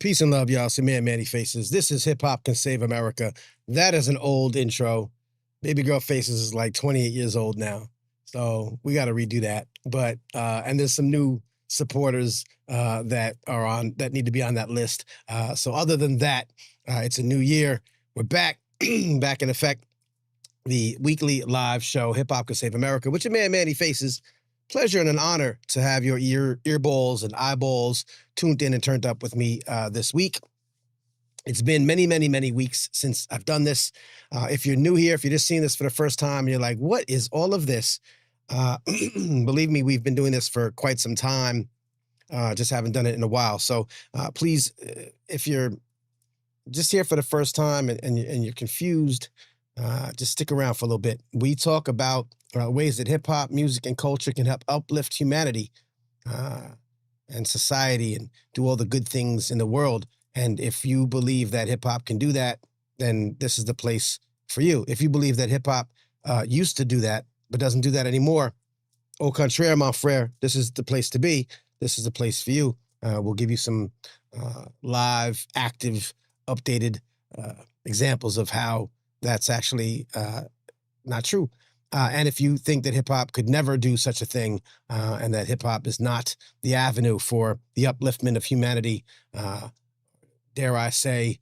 Peace and love, y'all. It's your man, Manny Faces. This is Hip Hop Can Save America. That is an old intro. Baby Girl Faces is like 28 years old now. So we got to redo that. But, and there's some new supporters that need to be on that list. So other than that, it's a new year. We're back, back in effect. The weekly live show, Hip Hop Can Save America, with your man, Manny Faces. Pleasure and an honor to have your earballs and eyeballs tuned in and turned up with me this week. It's been many, many, many weeks since I've done this. If you're new here, if you're just seeing this for the first time, you're like, what is all of this? Believe me, we've been doing this for quite some time. Just haven't done it in a while. So please, if you're just here for the first time and you're confused, just stick around for a little bit. We talk about ways that hip hop, music, and culture can help uplift humanity and society and do all the good things in the world. And if you believe that hip hop can do that, then this is the place for you. If you believe that hip hop used to do that, but doesn't do that anymore, au contraire, mon frère, this is the place to be. This is the place for you. We'll give you some live, active, updated examples of how that's actually not true. And if you think that hip hop could never do such a thing, and that hip hop is not the avenue for the upliftment of humanity, dare I say,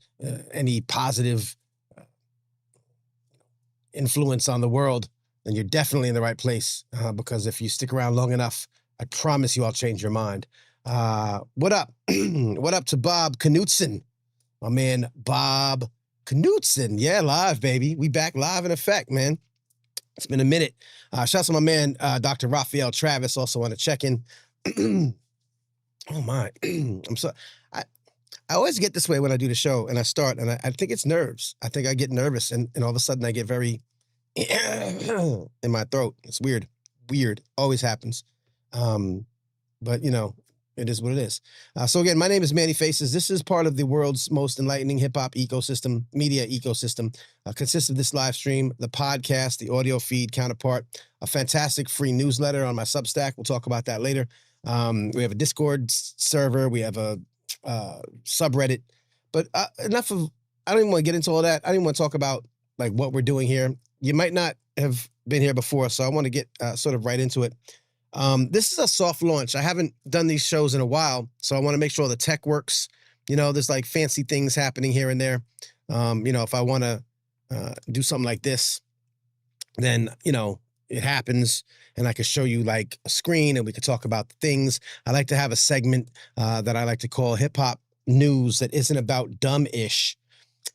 any positive influence on the world, then you're definitely in the right place. Because if you stick around long enough, I promise you I'll change your mind. What up? What up to Bob Knutson? My man, Bob Knutson. Yeah, live, baby. We back live in effect, man. It's been a minute. Shout out to my man, Dr. Raphael Travis, also on the check-in. Oh, my. I'm sorry. I always get this way when I do the show, and I start, and I think it's nerves. I think I get nervous, and all of a sudden I get very in my throat. It's weird. Weird. Always happens. But, you know, it is what it is. So again, my name is Manny Faces. This is part of the world's most enlightening hip-hop ecosystem, media ecosystem. Consists of this live stream, the podcast, the audio feed counterpart, a fantastic free newsletter on my Substack. We'll talk about that later. We have a Discord server. We have a subreddit. But enough of, I don't even want to get into all that. I don't even want to talk about like what we're doing here. You might not have been here before, so I want to get sort of right into it. This is a soft launch. I haven't done these shows in a while, so I want to make sure the tech works. You know, there's like fancy things happening here and there. You know, if I want to do something like this, then, you know, it happens and I could show you like a screen and we could talk about things. I like to have a segment that I like to call hip hop news that isn't about dumb-ish.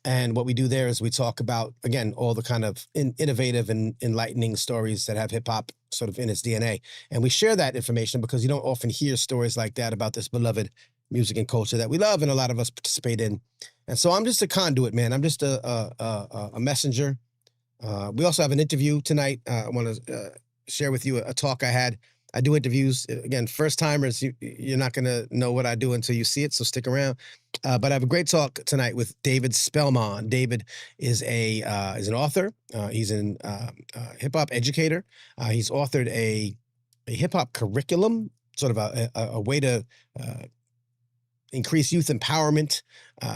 And what we do there is we talk about, again, all the kind of innovative and enlightening stories that have hip hop sort of in its DNA. And we share that information because you don't often hear stories like that about this beloved music and culture that we love and a lot of us participate in. And so I'm just a conduit, man. I'm just a messenger. We also have an interview tonight. I want to share with you a talk I had. I do interviews. Again, first timers, you're not going to know what I do until you see it, so stick around. But I have a great talk tonight with David Spellman. David is an author. He's an hip hop educator. He's authored a hip hop curriculum, sort of a way to increase youth empowerment,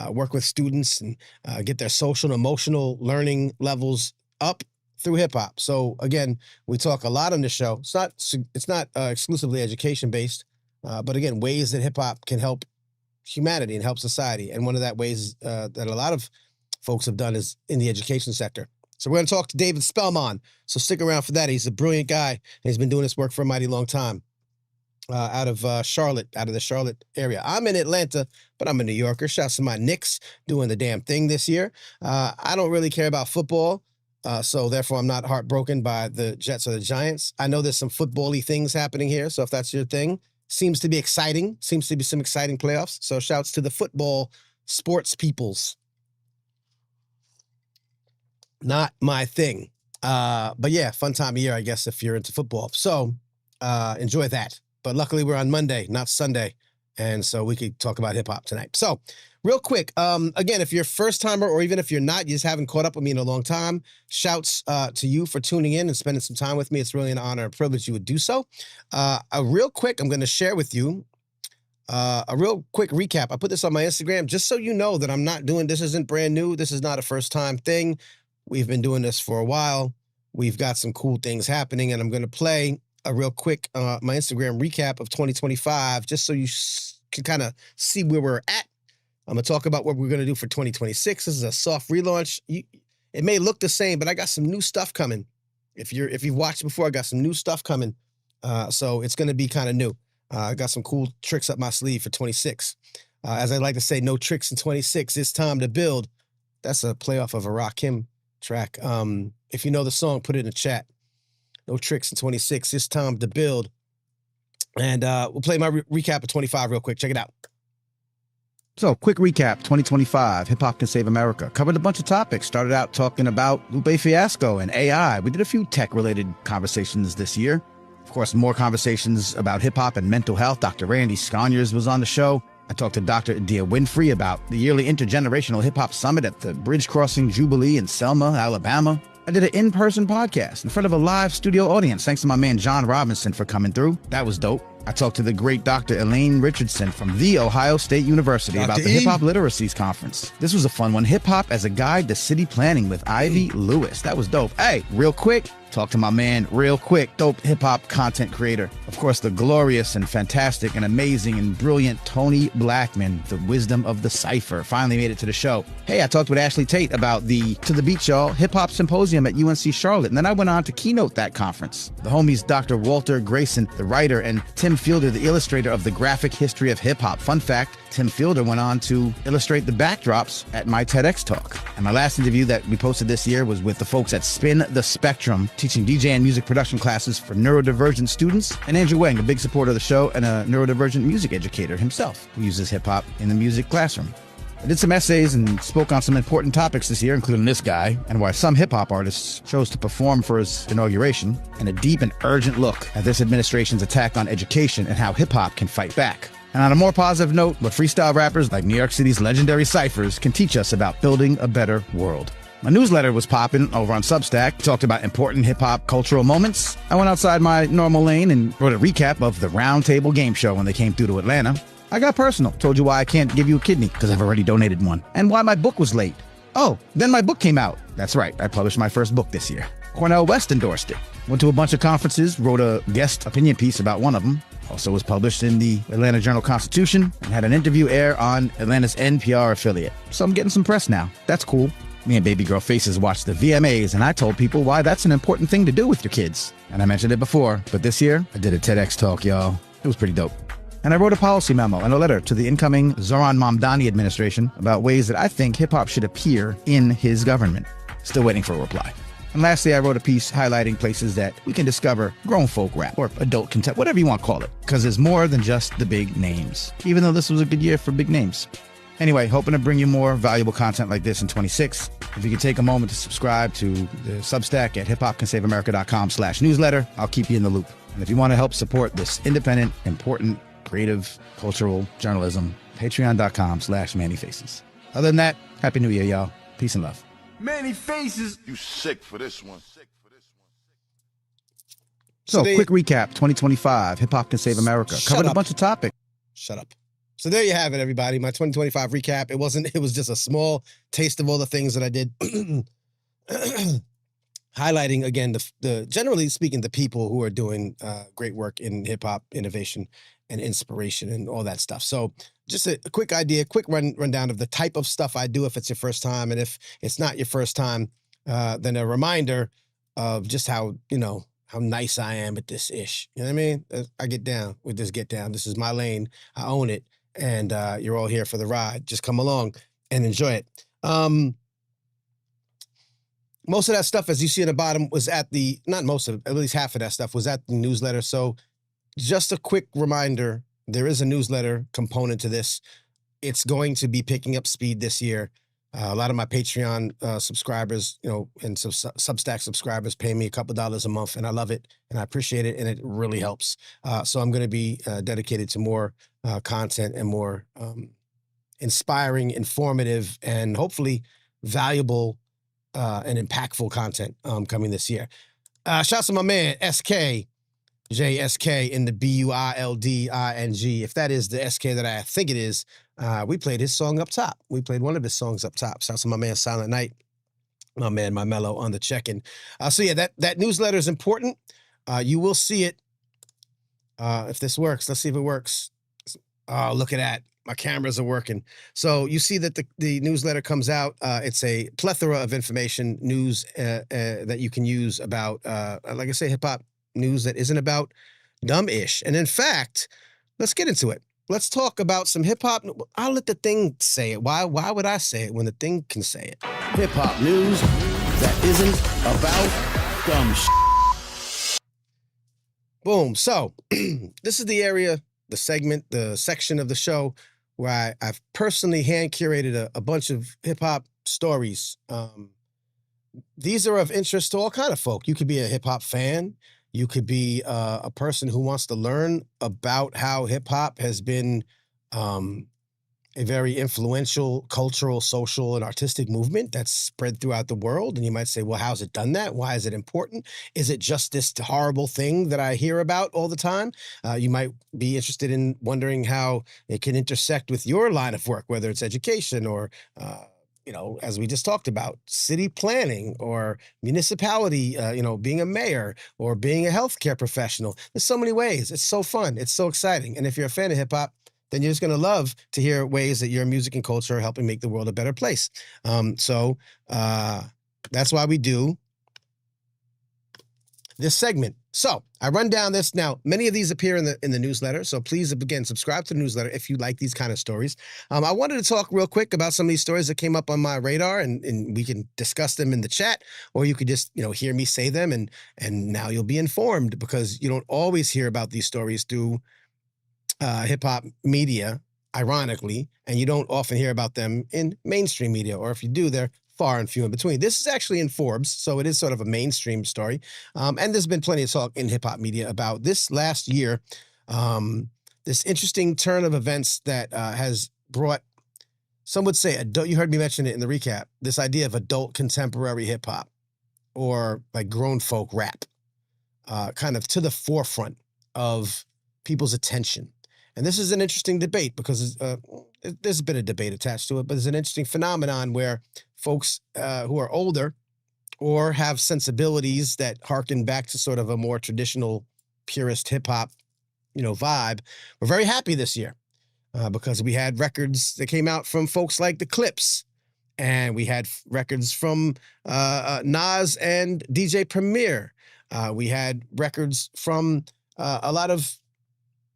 work with students, and get their social and emotional learning levels up through hip hop. So again, we talk a lot on this show. It's not exclusively education based, but again, ways that hip hop can help humanity and help society. And one of that ways that a lot of folks have done is in the education sector. So we're going to talk to David Spellman. So stick around for that. He's a brilliant guy. And he's been doing this work for a mighty long time. Out of Charlotte, out of the Charlotte area. I'm in Atlanta, but I'm a New Yorker. Shouts to my Knicks doing the damn thing this year. I don't really care about football. So therefore, I'm not heartbroken by the Jets or the Giants. I know there's some football-y things happening here. So if that's your thing, seems to be exciting. Seems to be some exciting playoffs. So shouts to the football sports peoples. Not my thing. But yeah, fun time of year, I guess, if you're into football. So enjoy that. But luckily we're on Monday, not Sunday. And so we could talk about hip hop tonight. So real quick, again, if you're a first timer or even if you're not, you just haven't caught up with me in a long time, shouts to you for tuning in and spending some time with me. It's really an honor and privilege you would do so. Real quick, I'm going to share with you A real quick recap. I put this on my Instagram just so you know that I'm not doing, this isn't brand new. This is not a first time thing. We've been doing this for a while. We've got some cool things happening, and I'm going to play a real quick, my Instagram recap of 2025, just so you can kind of see where we're at. I'm going to talk about what we're going to do for 2026. This is a soft relaunch. It may look the same, but I got some new stuff coming. If you've watched before, I got some new stuff coming. So it's going to be kind of new. I got some cool tricks up my sleeve for 26. As I like to say, no tricks in 26. It's time to build. That's a playoff of a Rakim track. If you know the song, put it in the chat. No tricks in 26. It's time to build. And we'll play my recap of 25 real quick. Check it out. So, quick recap, 2025, Hip Hop Can Save America. Covered a bunch of topics. Started out talking about Lupe Fiasco and AI. We did a few tech-related conversations this year. Of course, more conversations about hip-hop and mental health. Dr. Randy Sconyers was on the show. I talked to Dr. Adia Winfrey about the yearly Intergenerational Hip-Hop Summit at the Bridge Crossing Jubilee in Selma, Alabama. I did an in-person podcast in front of a live studio audience, thanks to my man John Robinson for coming through. That was dope. I talked to the great Dr. Elaine Richardson from The Ohio State University about the Hip Hop Literacies Conference. This was a fun one. Hip Hop as a Guide to City Planning with Ivy Lewis. That was dope. Hey, real quick, talk to my man real quick, dope hip hop content creator. Of course, the glorious and fantastic and amazing and brilliant Tony Blackman, the wisdom of the cipher, finally made it to the show. Hey, I talked with Ashley Tate about the To the Beat Y'all Hip Hop Symposium at UNC Charlotte, and then I went on to keynote that conference. The homies Dr. Walter Grayson, the writer, and Tim Fielder, the illustrator of the Graphic History of Hip Hop. Fun fact, Tim Fielder went on to illustrate the backdrops at my TEDx talk. And my last interview that we posted this year was with the folks at Spin the Spectrum, teaching DJ and music production classes for neurodivergent students, and Andrew Wang, a big supporter of the show and a neurodivergent music educator himself, who uses hip-hop in the music classroom. I did some essays and spoke on some important topics this year, including this guy, and why some hip-hop artists chose to perform for his inauguration, and a deep and urgent look at this administration's attack on education and how hip-hop can fight back. And on a more positive note, what freestyle rappers like New York City's legendary ciphers can teach us about building a better world. My newsletter was popping over on Substack, talked about important hip-hop cultural moments. I went outside my normal lane and wrote a recap of the Round Table Game Show when they came through to Atlanta. I got personal, told you why I can't give you a kidney, because I've already donated one, and why my book was late. Oh, then my book came out. That's right, I published my first book this year. Cornel West endorsed it. Went to a bunch of conferences, wrote a guest opinion piece about one of them. Also was published in the Atlanta Journal-Constitution, and had an interview air on Atlanta's NPR affiliate. So I'm getting some press now. That's cool. Me and Baby Girl Faces watched the VMAs, and I told people why that's an important thing to do with your kids. And I mentioned it before, but this year, I did a TEDx talk, y'all. It was pretty dope. And I wrote a policy memo and a letter to the incoming Zoran Mamdani administration about ways that I think hip-hop should appear in his government. Still waiting for a reply. And lastly, I wrote a piece highlighting places that we can discover grown folk rap or adult content, whatever you want to call it, because there's more than just the big names, even though this was a good year for big names. Anyway, hoping to bring you more valuable content like this in 26. If you could take a moment to subscribe to the Substack at hiphopcansaveamerica.com/newsletter, I'll keep you in the loop. And if you want to help support this independent, important, creative, cultural journalism, patreon.com/mannyfaces. Other than that, Happy New Year, y'all. Peace and love. Manny Faces. You sick for this one. So, quick recap, 2025, Hip Hop Can Save America. Covered a bunch of topics. Shut up. So there you have it, everybody. My 2025 recap. It was just a small taste of all the things that I did. Highlighting, again, the generally speaking, the people who are doing great work in hip-hop innovation and inspiration and all that stuff. So just a quick idea, quick rundown of the type of stuff I do if it's your first time. And if it's not your first time, then a reminder of just how nice I am at this ish. You know what I mean? I get down with this get down. This is my lane. I own it. And you're all here for the ride. Just come along and enjoy it. Most of that stuff, as you see at the bottom, was at not most of it, at least half of that stuff was at the newsletter. So just a quick reminder, there is a newsletter component to this. It's going to be picking up speed this year. A lot of my Patreon subscribers, and some Substack subscribers pay me a couple dollars a month, and I love it, and I appreciate it, and it really helps. So I'm going to be dedicated to more content and more inspiring, informative, and hopefully valuable and impactful content coming this year. Shouts to my man, SK. JSK in the BUILDING. If that is the SK that I think it is, we played his song up top. We played one of his songs up top. Shouts to my man Silent Night, my man, my mellow on the check-in. So yeah, that newsletter is important. You will see it. If this works, let's see if it works. Oh, look at that. My cameras are working. So you see that the newsletter comes out. It's a plethora of information, news that you can use about, like I say, hip-hop news that isn't about dumb-ish. And in fact, let's get into it. Let's talk about some hip-hop. I'll let the thing say it. Why would I say it when the thing can say it? Hip-hop news that isn't about dumb shit. Boom. So this is the area, the segment, the section of the show where I've personally hand curated a bunch of hip hop stories. These are of interest to all kind of folk. You could be a hip hop fan. You could be a person who wants to learn about how hip hop has been a very influential cultural, social, and artistic movement that's spread throughout the world. And you might say, well, how's it done that? Why is it important? Is it just this horrible thing that I hear about all the time? You might be interested in wondering how it can intersect with your line of work, whether it's education or, as we just talked about, city planning or municipality, being a mayor or being a healthcare professional. There's so many ways. It's so fun. It's so exciting. And if you're a fan of hip hop, then you're just going to love to hear ways that your music and culture are helping make the world a better place. So that's why we do this segment. So I run down this. Now, many of these appear in the newsletter. So please, again, subscribe to the newsletter if you like these kind of stories. I wanted to talk real quick about some of these stories that came up on my radar, and we can discuss them in the chat, or you could just, hear me say them, and now you'll be informed, because you don't always hear about these stories through hip hop media, ironically, and you don't often hear about them in mainstream media, or if you do, they're far and few in between. This is actually in Forbes, so it is sort of a mainstream story. And there's been plenty of talk in hip hop media about this last year, this interesting turn of events that has brought, some would say, you heard me mention it in the recap, this idea of adult contemporary hip hop, or like grown folk rap, kind of to the forefront of people's attention. And this is an interesting debate, because there's been a debate attached to it, but there's an interesting phenomenon where folks who are older or have sensibilities that harken back to sort of a more traditional purist hip hop, vibe, were very happy this year because we had records that came out from folks like the Clips, and we had records from Nas and DJ Premier. We had records from a lot of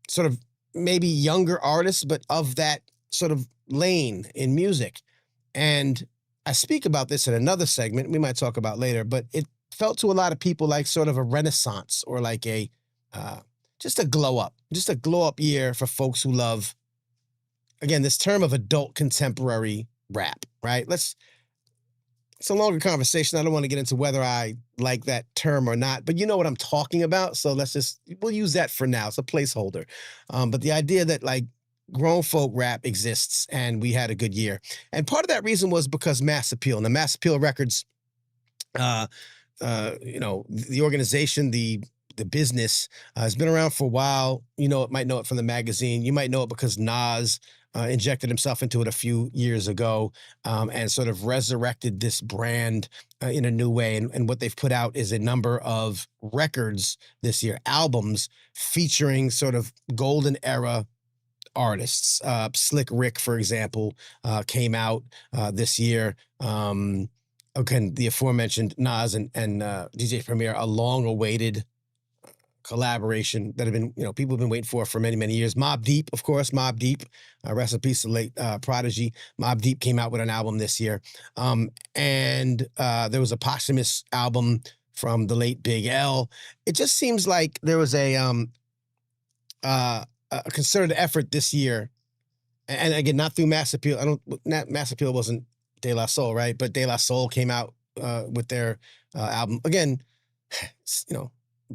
sort of maybe younger artists, but of that sort of lane in music. And I speak about this in another segment we might talk about later, but it felt to a lot of people like sort of a renaissance, or like just a glow up year for folks who love, again, this term of adult contemporary rap, right? It's a longer conversation. I don't want to get into whether I like that term or not, but you know what I'm talking about. So we'll use that for now. It's a placeholder. But the idea that like grown folk rap exists, and we had a good year. And part of that reason was because Mass Appeal. Now, Mass Appeal Records, the organization, the business has been around for a while. Might know it from the magazine. You might know it because Nas injected himself into it a few years ago, and sort of resurrected this brand in a new way. And what they've put out is a number of records this year, albums featuring sort of golden era artists. Slick Rick, for example, came out this year. Again, the aforementioned Nas and DJ Premier, a long-awaited collaboration that have been, people have been waiting for many, many years. Mobb Deep, of course, Mobb Deep, rest in peace, the late Prodigy. Mobb Deep came out with an album this year. And there was a posthumous album from the late Big L. It just seems like there was a concerted effort this year. And again, not through Mass Appeal. Mass Appeal wasn't De La Soul, right? But De La Soul came out with their album. Again,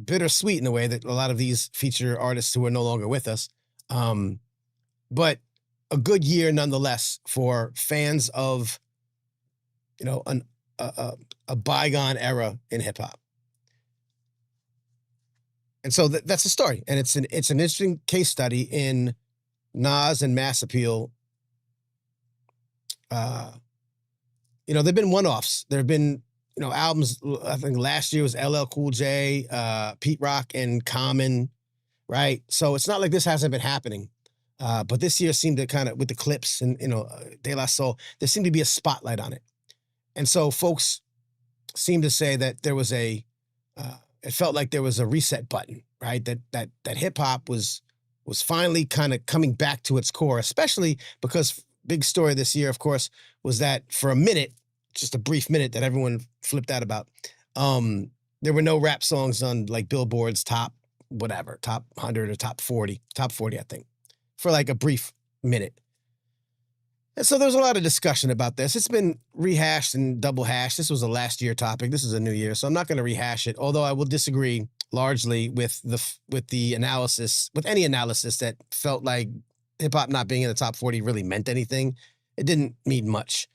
bittersweet in a way that a lot of these feature artists who are no longer with us. But a good year nonetheless for fans of, a bygone era in hip hop. And so that's the story. And it's an interesting case study in Nas and mass appeal. There've been one-offs. There have been, albums. I think last year was LL Cool J, Pete Rock, and Common, right? So it's not like this hasn't been happening. But this year seemed to kind of, with the clips and, De La Soul, there seemed to be a spotlight on it. And so folks seem to say that there was it felt like there was a reset button, right? That hip hop was finally kind of coming back to its core, especially because big story this year, of course, was that for a minute, just a brief minute that everyone flipped out about, there were no rap songs on like Billboard's top 100 or top 40, I think, for like a brief minute. And so there's a lot of discussion about this. It's been rehashed and double hashed. This was a last year topic. This is a new year, so I'm not going to rehash it. Although I will disagree largely with the analysis, with any analysis that felt like hip hop not being in the top 40 really meant anything. It didn't mean much.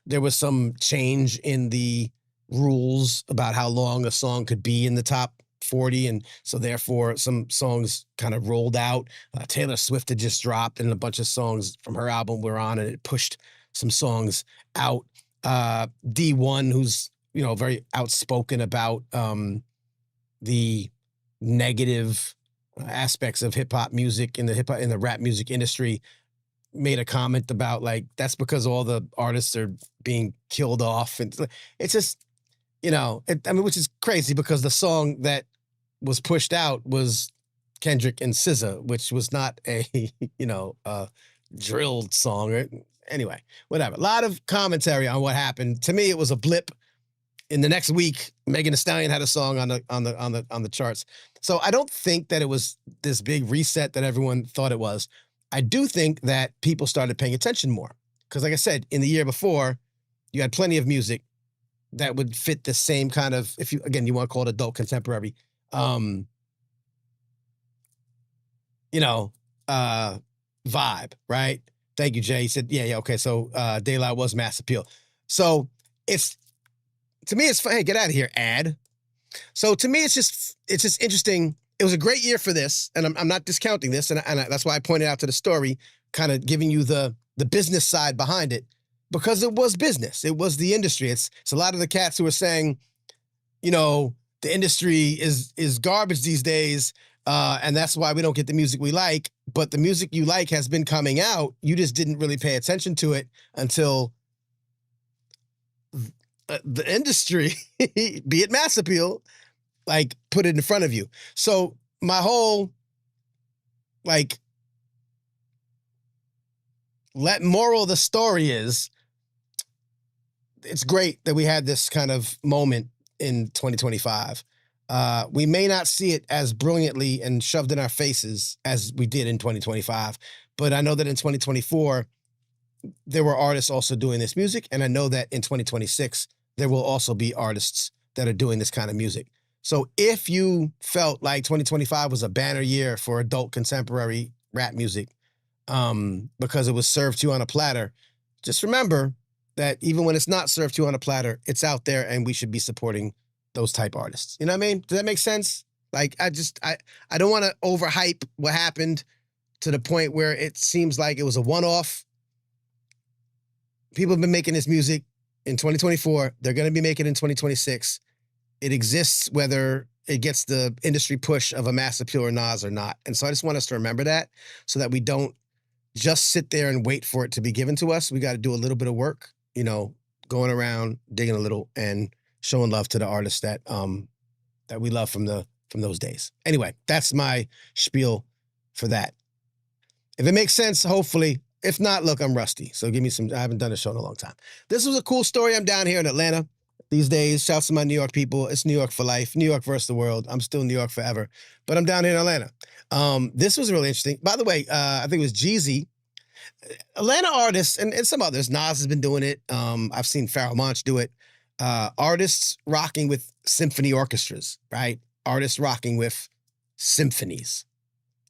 There was some change in the rules about how long a song could be in the top 40, and so therefore some songs kind of rolled out. Taylor Swift had just dropped, and a bunch of songs from her album were on, and it pushed some songs out. D1, who's very outspoken about the negative aspects of hip hop music in the rap music industry, made a comment about like that's because all the artists are being killed off, and it's just which is crazy because the song that was pushed out was Kendrick and SZA, which was not a a drilled song. Anyway, whatever. A lot of commentary on what happened. To me, it was a blip. In the next week, Megan Thee Stallion had a song on the charts. So I don't think that it was this big reset that everyone thought it was. I do think that people started paying attention more because, like I said, in the year before, you had plenty of music that would fit the same kind of, if you want to call it adult contemporary, vibe, right? Thank you, Jay. He said, yeah, okay. So De La was mass appeal. So to me, it's fun. Hey, get out of here, ad. So to me, it's just interesting. It was a great year for this, and I'm not discounting this, and that's why I pointed out to the story, kind of giving you the business side behind it, because it was business. It was the industry. It's a lot of the cats who are saying, the industry is garbage these days, and that's why we don't get the music we like. But the music you like has been coming out. You just didn't really pay attention to it until the industry, be it mass appeal, like put it in front of you. So my whole moral of the story is, it's great that we had this kind of moment in 2025. We may not see it as brilliantly and shoved in our faces as we did in 2025, but I know that in 2024, there were artists also doing this music. And I know that in 2026, there will also be artists that are doing this kind of music. So if you felt like 2025 was a banner year for adult contemporary rap music, because it was served to you on a platter, just remember that even when it's not served to you on a platter, it's out there and we should be supporting those type artists. You know what I mean? Does that make sense? Like, I don't want to overhype what happened to the point where it seems like it was a one-off. People have been making this music in 2024. They're going to be making it in 2026. It exists whether it gets the industry push of a mass appeal or Nas or not. And so I just want us to remember that so that we don't just sit there and wait for it to be given to us. We got to do a little bit of work, going around, digging a little and showing love to the artists that we love from those days. Anyway, that's my spiel for that. If it makes sense, hopefully. If not, look, I'm rusty. So give me I haven't done a show in a long time. This was a cool story. I'm down here in Atlanta these days. Shouts to my New York people. It's New York for life. New York versus the world. I'm still New York forever. But I'm down here in Atlanta. This was really interesting. By the way, I think it was Jeezy. Atlanta artists and some others. Nas has been doing it. I've seen Pharoah Monch do it. Artists rocking with symphony orchestras, right? Artists rocking with symphonies.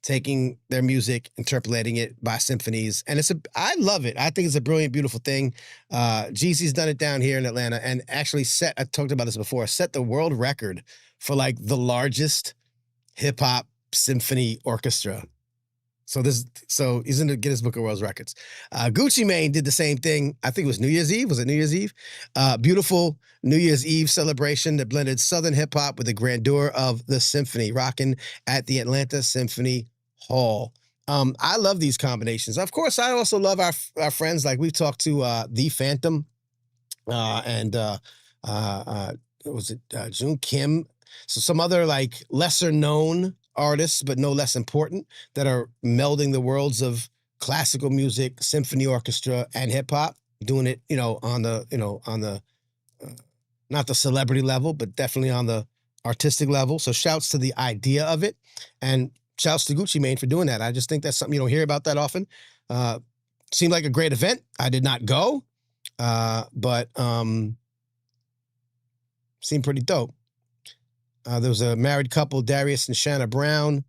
Taking their music, interpolating it by symphonies. And I love it. I think it's a brilliant, beautiful thing. Jeezy's done it down here in Atlanta and actually I talked about this before, set the world record for like the largest hip hop symphony orchestra. So he's in the Guinness Book of World Records. Gucci Mane did the same thing. I think it was New Year's Eve. Was it New Year's Eve? Beautiful New Year's Eve celebration that blended Southern hip hop with the grandeur of the symphony, rocking at the Atlanta Symphony Hall. I love these combinations. Of course, I also love our friends. Like we've talked to The Phantom and was it June Kim? So some other like lesser known artists, but no less important, that are melding the worlds of classical music, symphony orchestra, and hip hop, doing it, on the not the celebrity level, but definitely on the artistic level. So shouts to the idea of it, and shouts to Gucci Mane for doing that. I just think that's something you don't hear about that often. Seemed like a great event. I did not go, but seemed pretty dope. There was a married couple, Darius and Shanna Brown.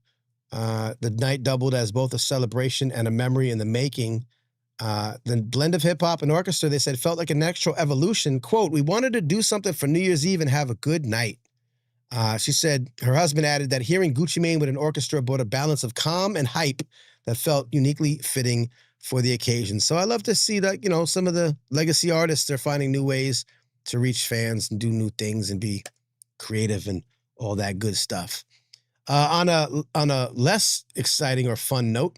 The night doubled as both a celebration and a memory in the making. The blend of hip hop and orchestra, they said, felt like a natural evolution. Quote, "We wanted to do something for New Year's Eve and have a good night." She said her husband added that hearing Gucci Mane with an orchestra brought a balance of calm and hype that felt uniquely fitting for the occasion. So I love to see that, some of the legacy artists are finding new ways to reach fans and do new things and be creative and all that good stuff. On a less exciting or fun note,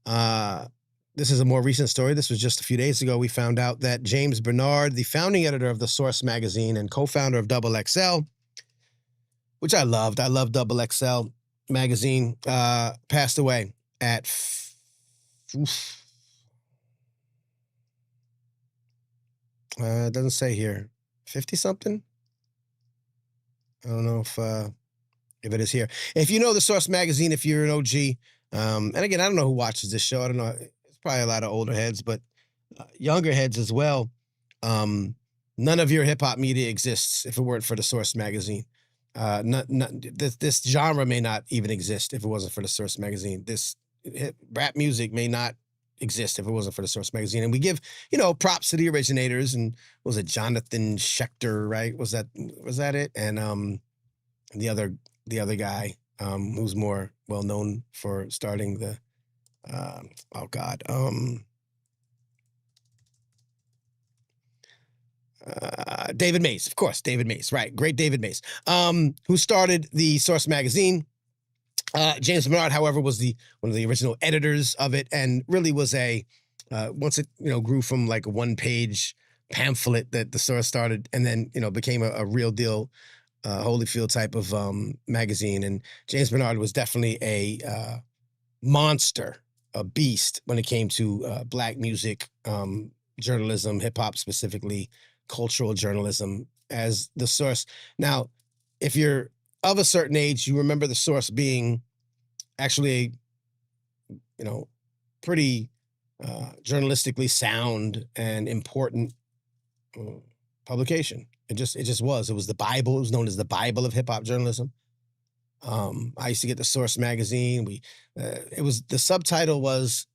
this is a more recent story. This was just a few days ago. We found out that James Bernard, the founding editor of The Source magazine and co-founder of Double XL, which I loved. I love Double XL magazine, passed away at it doesn't say here, 50 something. I don't know if it is here. If you know The Source magazine, if you're an OG, and again, I don't know who watches this show. I don't know. It's probably a lot of older heads, but younger heads as well. None of your hip hop media exists if it weren't for The Source magazine. This genre may not even exist if it wasn't for The Source magazine. This rap music may not exist if it wasn't for The Source magazine. And we give, props to the originators. And was it Jonathan Schechter, right? Was that it? And the other guy who's more well known for starting the David Mays, of course, David Mays, right? Great David Mays, who started the Source magazine. James Bernard, however, was one of the original editors of it, and really was once it grew from like a one-page pamphlet that the Source started, and then became a real deal Holyfield type of magazine. And James Bernard was definitely a monster, a beast when it came to Black music, journalism, hip hop specifically, cultural journalism as the Source. Now, if you're of a certain age, you remember the Source being actually pretty journalistically sound and important publication. It just was. It was the Bible. It was known as the Bible of hip hop journalism. I used to get the Source magazine. The subtitle was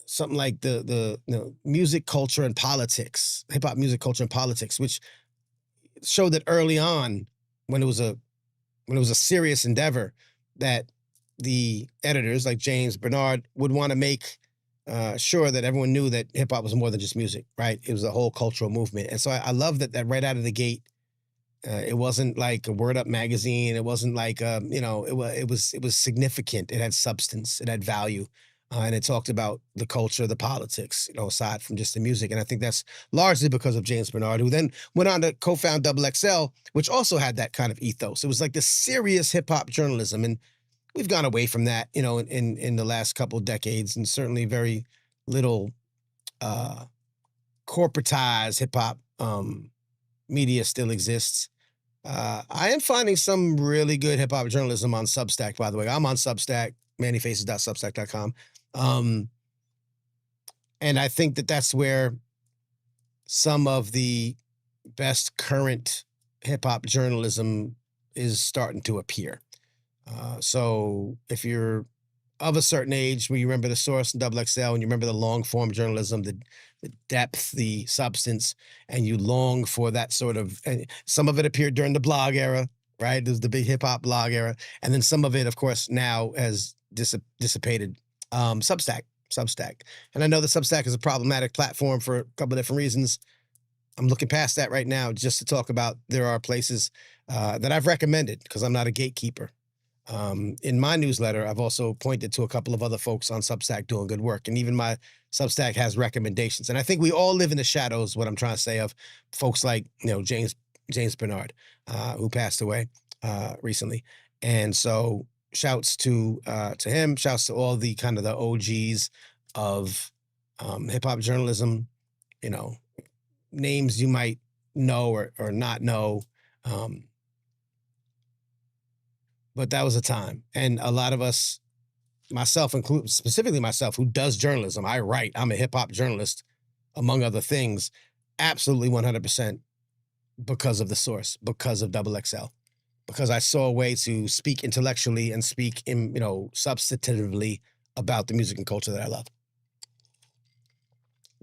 something like the music, culture, and politics, hip hop music, culture, and politics, which showed that early on, when it was a serious endeavor, that the editors like James Bernard would want to make sure that everyone knew that hip hop was more than just music, right? It was a whole cultural movement. And so I love that right out of the gate, it wasn't like a Word Up magazine. It wasn't like, it was significant. It had substance. It had value. And it talked about the culture, the politics, aside from just the music. And I think that's largely because of James Bernard, who then went on to co-found Double XL, which also had that kind of ethos. It was like the serious hip hop journalism. And we've gone away from that, in the last couple of decades, and certainly very little corporatized hip hop media still exists. I am finding some really good hip hop journalism on Substack, by the way. I'm on Substack, mannyfaces.substack.com. And I think that that's where some of the best current hip hop journalism is starting to appear. So if you're of a certain age where you remember the Source and Double XL, and you remember the long form journalism, the depth, the substance, and you long for that sort of, and some of it appeared during the blog era, right? There's the big hip hop blog era. And then some of it, of course, now has dissipated. Substack. And I know that Substack is a problematic platform for a couple of different reasons. I'm looking past that right now just to talk about there are places that I've recommended because I'm not a gatekeeper. In my newsletter, I've also pointed to a couple of other folks on Substack doing good work. And even my Substack has recommendations. And I think we all live in the shadows, what I'm trying to say, of folks like, James Bernard, who passed away recently. And so shouts to him, shouts to all the kind of the OGs of hip hop journalism, names you might know or not know. But that was a time. And a lot of us, myself included, specifically myself, who does journalism, I write, I'm a hip hop journalist, among other things, absolutely 100% because of the source, because of Double XL, because I saw a way to speak intellectually and speak substantively about the music and culture that I love.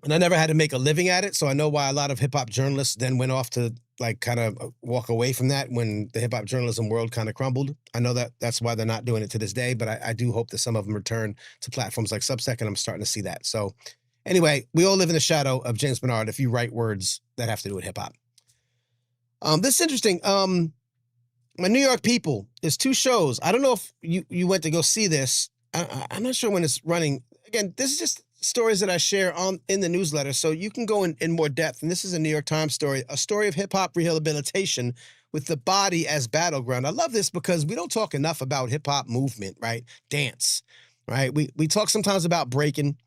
And I never had to make a living at it, so I know why a lot of hip hop journalists then went off to kind of walk away from that when the hip hop journalism world kind of crumbled. I know that's why they're not doing it to this day, but I do hope that some of them return to platforms like Substack, and I'm starting to see that. So anyway, we all live in the shadow of James Bernard if you write words that have to do with hip hop. This is interesting. My New York People is 2 shows. I don't know if you went to go see this. I'm not sure when it's running. Again, this is just stories that I share in the newsletter, so you can go in more depth. And this is a New York Times story, a story of hip-hop rehabilitation with the body as battleground. I love this because we don't talk enough about hip-hop movement, right? Dance, right? We talk sometimes about breaking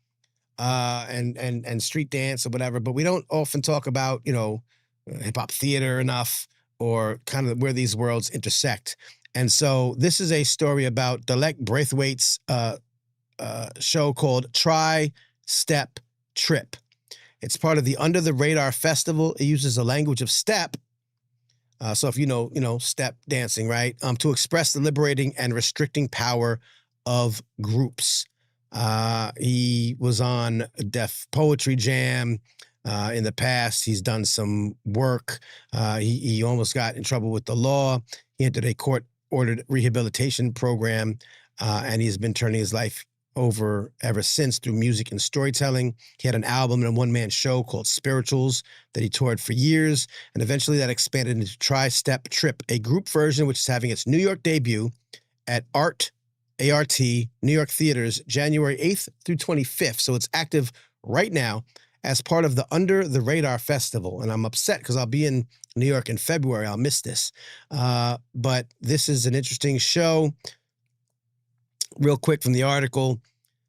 and street dance or whatever, but we don't often talk about, hip-hop theater enough or kind of where these worlds intersect. And so this is a story about Dalek Braithwaite's show called Tri-Step Trip. It's part of the Under the Radar Festival. It uses a language of step. So if you know step dancing, right? To express the liberating and restricting power of groups. He was on Def Poetry Jam in the past. He's done some work. He almost got in trouble with the law. He entered a court-ordered rehabilitation program, and he's been turning his life over ever since through music and storytelling. He had an album and a one-man show called Spirituals that he toured for years, and eventually that expanded into Tri-Step Trip, a group version which is having its New York debut at ART, New York theaters, January 8th through 25th. So it's active right now as part of the Under the Radar Festival. And I'm upset because I'll be in New York in February. I'll miss this. But this is an interesting show. Real quick from the article,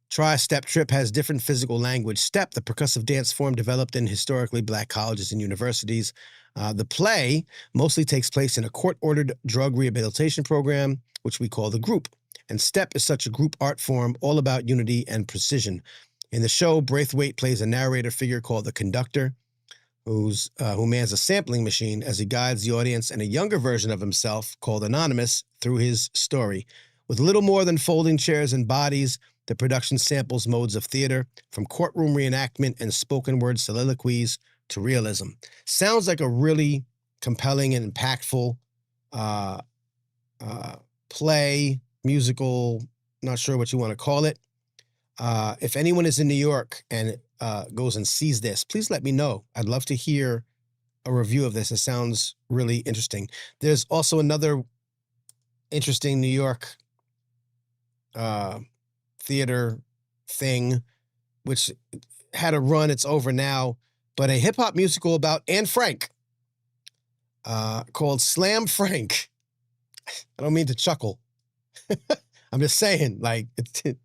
Tri-Step Trip has different physical language. Step, the percussive dance form developed in historically Black colleges and universities. The play mostly takes place in a court-ordered drug rehabilitation program, which we call the group. And Step is such a group art form all about unity and precision. In the show, Braithwaite plays a narrator figure called the conductor, who mans a sampling machine as he guides the audience and a younger version of himself called Anonymous through his story. With little more than folding chairs and bodies, the production samples modes of theater, from courtroom reenactment and spoken word soliloquies to realism. Sounds like a really compelling and impactful play, musical, not sure what you want to call it. If anyone is in New York and goes and sees this, please let me know. I'd love to hear a review of this. It sounds really interesting. There's also another interesting New York theater thing, which had a run. It's over now, but a hip hop musical about Anne Frank called Slam Frank. I don't mean to chuckle. I'm just saying, I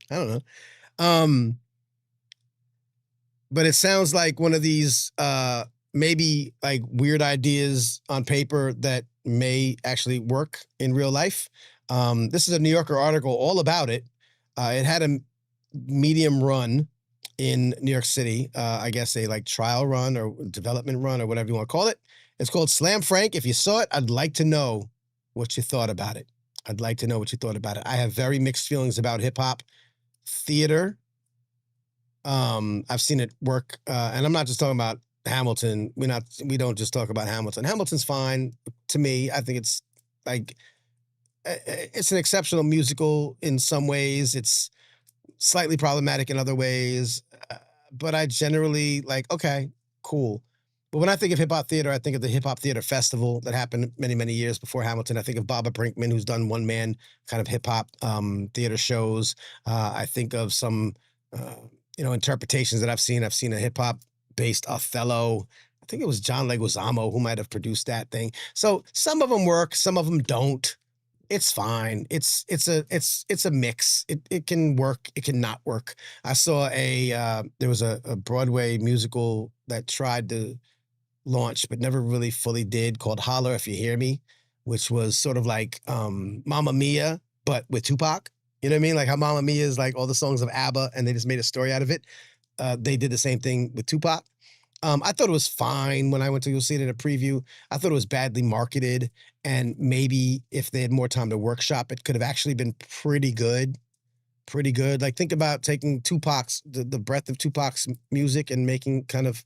don't know. But it sounds like one of these maybe like weird ideas on paper that may actually work in real life. This is a New Yorker article all about it. It had a medium run in New York City. I guess a trial run or development run or whatever you want to call it. It's called Slam Frank. If you saw it, I'd like to know what you thought about it. I have very mixed feelings about hip hop theater. I've seen it work, and I'm not just talking about Hamilton. We don't just talk about Hamilton. Hamilton's fine to me. I think it's like it's an exceptional musical in some ways. It's slightly problematic in other ways, but I generally like, okay, cool. But when I think of hip hop theater, I think of the Hip Hop Theater Festival that happened many, many years before Hamilton. I think of Baba Brinkman, who's done one man kind of hip hop theater shows. I think of some, uh, interpretations that I've seen. I've seen a hip hop based Othello. I think it was John Leguizamo who might have produced that thing. So some of them work, some of them don't. It's fine. It's a mix. It can work. It can not work. I saw there was a Broadway musical that tried to launch but never really fully did, called Holler If You Hear Me, which was sort of like Mamma Mia but with Tupac. You know what I mean? Like how Mamma Mia is like all the songs of ABBA and they just made a story out of it. They did the same thing with Tupac. I thought it was fine when I went to go see it in a preview. I thought it was badly marketed, and maybe if they had more time to workshop, it could have actually been pretty good. Pretty good. Like think about taking the breadth of Tupac's music and making kind of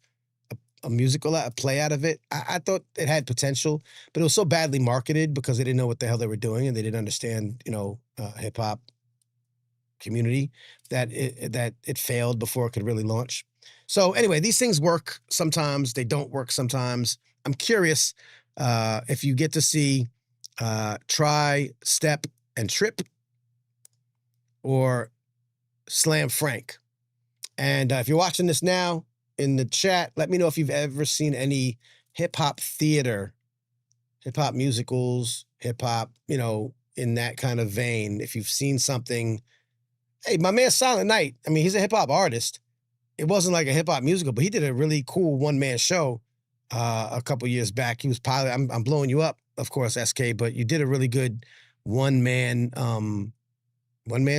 a musical, a play out of it. I thought it had potential, but it was so badly marketed because they didn't know what the hell they were doing and they didn't understand, hip hop community, that it failed before it could really launch. So anyway, these things work sometimes, they don't work sometimes. I'm curious if you get to see Try, Step, and Trip or Slam Frank. And if you're watching this now in the chat, let me know if you've ever seen any hip hop theater, hip hop musicals, hip hop, in that kind of vein. If you've seen something, hey, my man Silent Night, I mean, he's a hip hop artist. It wasn't like a hip hop musical, but he did a really cool one-man show a couple years back. He was pilot. I'm blowing you up, of course, SK, but you did a really good one-man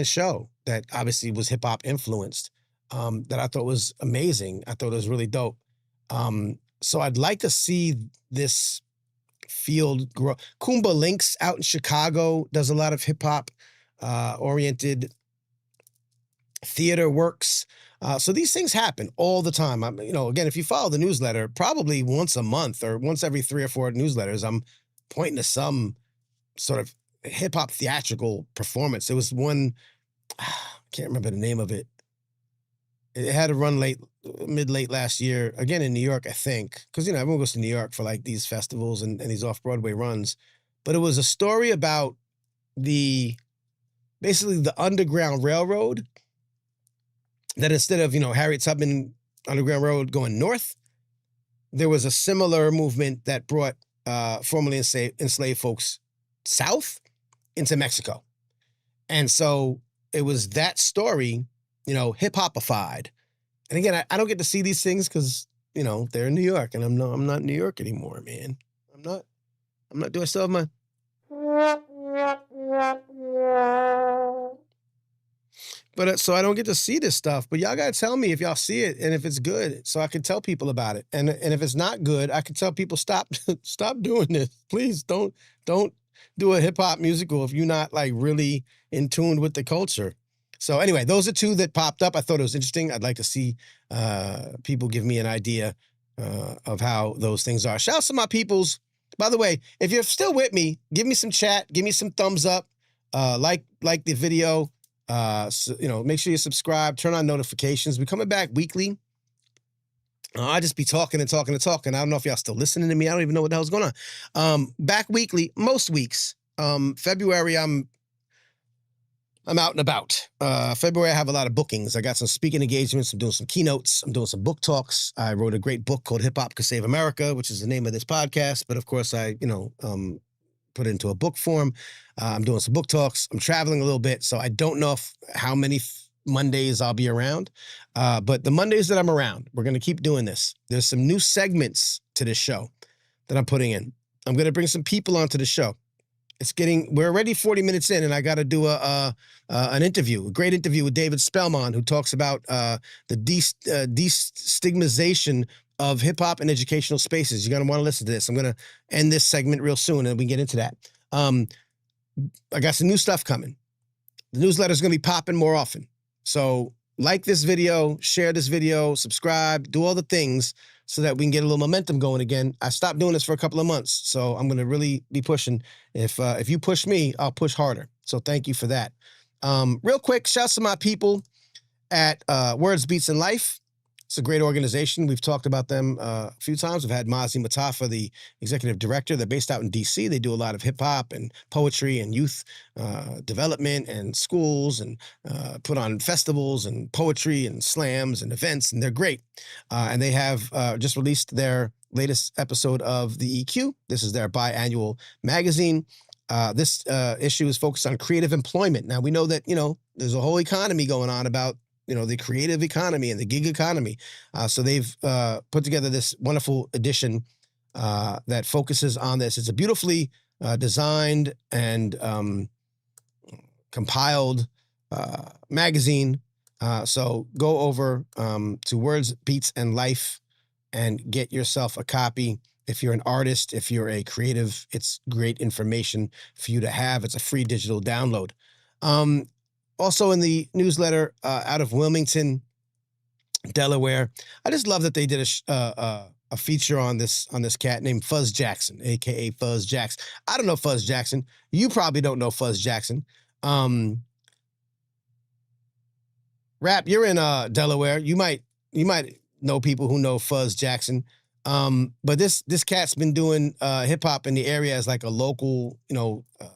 show that obviously was hip hop influenced, that I thought was amazing. I thought it was really dope. So I'd like to see this field grow. Kumba Links out in Chicago does a lot of hip hop oriented theater works. So these things happen all the time. Again, if you follow the newsletter, probably once a month or once every 3 or 4 newsletters, I'm pointing to some sort of hip hop theatrical performance. There was one, I can't remember the name of it. It had to run mid-late last year, again in New York, I think, because everyone goes to New York for like these festivals and these off-Broadway runs. But it was a story about basically the Underground Railroad, that instead of, Harriet Tubman Underground Road going north, there was a similar movement that brought formerly enslaved folks south into Mexico. And so it was that story, hip-hopified. And again, I don't get to see these things because, they're in New York, and I'm not in New York anymore, man. I'm not, do I still have my... But so I don't get to see this stuff, but y'all gotta tell me if y'all see it and if it's good, so I can tell people about it. And if it's not good, I can tell people stop doing this. Please don't do a hip hop musical if you're not like really in tune with the culture. So anyway, those are 2 that popped up. I thought it was interesting. I'd like to see people give me an idea of how those things are. Shout out to my peoples. By the way, if you're still with me, give me some chat, give me some thumbs up, like the video. Make sure you subscribe, turn on notifications. We're coming back weekly. I just be talking and talking and talking. I don't know if y'all still listening to me. I don't even know what the hell's going on. Back weekly, most weeks. February, I'm out and about. February, I have a lot of bookings. I got some speaking engagements. I'm doing some keynotes. I'm doing some book talks. I wrote a great book called Hip Hop Can Save America, which is the name of this podcast. But of course, I, put it into a book form. I'm doing some book talks. I'm traveling a little bit, so I don't know how many Mondays I'll be around. But the Mondays that I'm around, we're going to keep doing this. There's some new segments to this show that I'm putting in. I'm going to bring some people onto the show. We're already 40 minutes in, and I got to do an interview, a great interview with David Spellman, who talks about the destigmatization of hip hop and educational spaces. You're going to want to listen to this. I'm going to end this segment real soon and we can get into that. I got some new stuff coming. The newsletter is going to be popping more often. So like this video, share this video, subscribe, do all the things so that we can get a little momentum going again. I stopped doing this for a couple of months, so I'm going to really be pushing. If you push me, I'll push harder. So thank you for that. Real quick, shouts to my people at Words, Beats, and Life. It's a great organization. We've talked about them a few times. We've had Mazi Matafa, the executive director. They're based out in D.C. They do a lot of hip-hop and poetry and youth development and schools and put on festivals and poetry and slams and events, and they're great. And they have just released their latest episode of the EQ. This is their biannual magazine. This issue is focused on creative employment. Now, we know that, there's a whole economy going on about the creative economy and the gig economy. So they've put together this wonderful edition that focuses on this. It's a beautifully designed and compiled magazine. So go over to Words, Beats, and Life and get yourself a copy. If you're an artist, if you're a creative, it's great information for you to have. It's a free digital download. Also in the newsletter out of Wilmington, Delaware, I just love that they did a feature on this cat named Fuzz Jackson, aka Fuzz Jackson. I don't know Fuzz Jackson. You probably don't know Fuzz Jackson. Rap, you're in Delaware. You might know people who know Fuzz Jackson. But this cat's been doing hip hop in the area as like a local,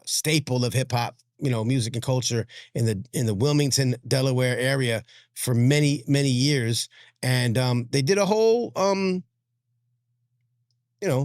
staple of hip hop, music and culture in the Wilmington, Delaware area for many, many years. And they did a whole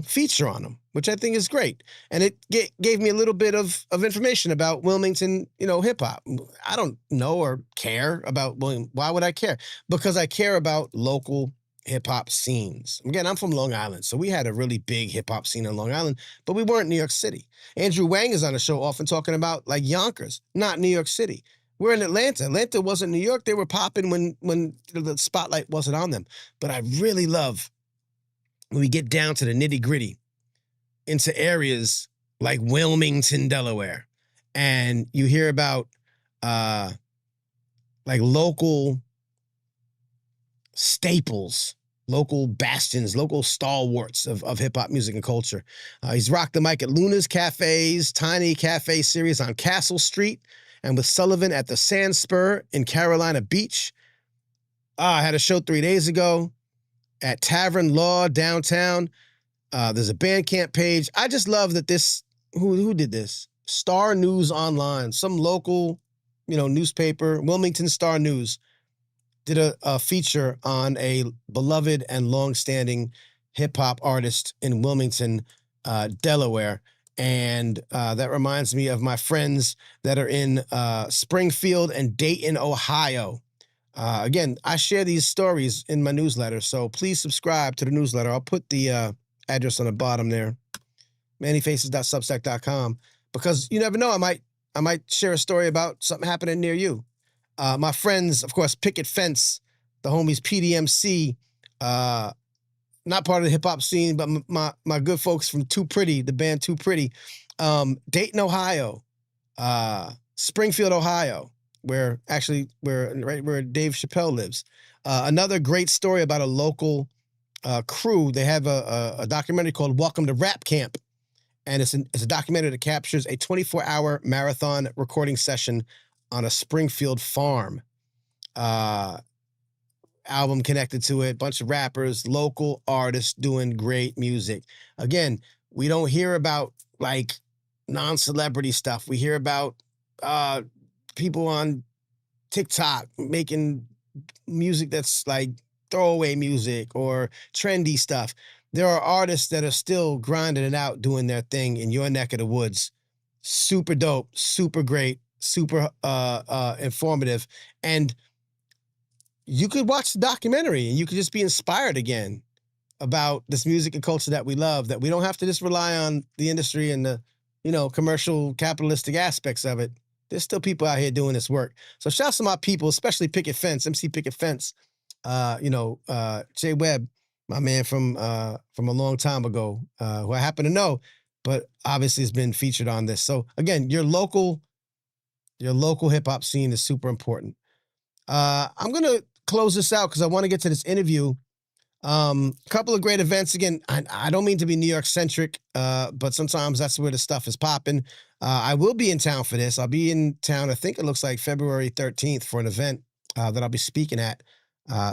feature on him, which I think is great. And it gave me a little bit of information about Wilmington, hip hop. I don't know or care about William. Why would I care? Because I care about local hip hop scenes. Again, I'm from Long Island, so we had a really big hip hop scene in Long Island, but we weren't New York City. Andrew Wang is on the show often talking about like Yonkers, not New York City. We're in Atlanta. Atlanta wasn't New York. They were popping when the spotlight wasn't on them. But I really love when we get down to the nitty gritty into areas like Wilmington, Delaware, and you hear about like local staples, local bastions, local stalwarts of hip-hop music and culture. He's rocked the mic at Luna's Cafe's Tiny Cafe series on Castle Street and with Sullivan at the Sand Spur in Carolina Beach. I had a show 3 days ago at Tavern Law downtown. There's a Bandcamp page. I just love that this, who did this? Star News Online, some local, newspaper, Wilmington Star News, did a feature on a beloved and longstanding hip-hop artist in Wilmington, Delaware. And that reminds me of my friends that are in Springfield and Dayton, Ohio. Again, I share these stories in my newsletter, so please subscribe to the newsletter. I'll put the address on the bottom there, mannyfaces.substack.com, because you never know, I might share a story about something happening near you. My friends, of course, Picket Fence, the homies PDMC, not part of the hip-hop scene, but my good folks from Too Pretty, the band Too Pretty, Dayton, Ohio, Springfield, Ohio, where right where Dave Chappelle lives. Another great story about a local crew. They have a documentary called Welcome to Rap Camp, and it's a documentary that captures a 24-hour marathon recording session on a Springfield farm. Album connected to it, bunch of rappers, local artists doing great music. Again, we don't hear about like non-celebrity stuff. We hear about people on TikTok making music that's like throwaway music or trendy stuff. There are artists that are still grinding it out, doing their thing in your neck of the woods. Super dope, super great, super informative. And you could watch the documentary and you could just be inspired again about this music and culture that we love, that we don't have to just rely on the industry and the, commercial capitalistic aspects of it. There's still people out here doing this work. So shouts to my people, especially Picket Fence, MC Picket Fence, Jay Webb, my man from a long time ago, who I happen to know, but obviously has been featured on this. So again, your local hip hop scene is super important. I'm going to close this out because I want to get to this interview. Couple of great events. Again, I don't mean to be New York centric, but sometimes that's where the stuff is popping. I will be in town for this. I'll be in town, I think it looks like February 13th for an event that I'll be speaking at.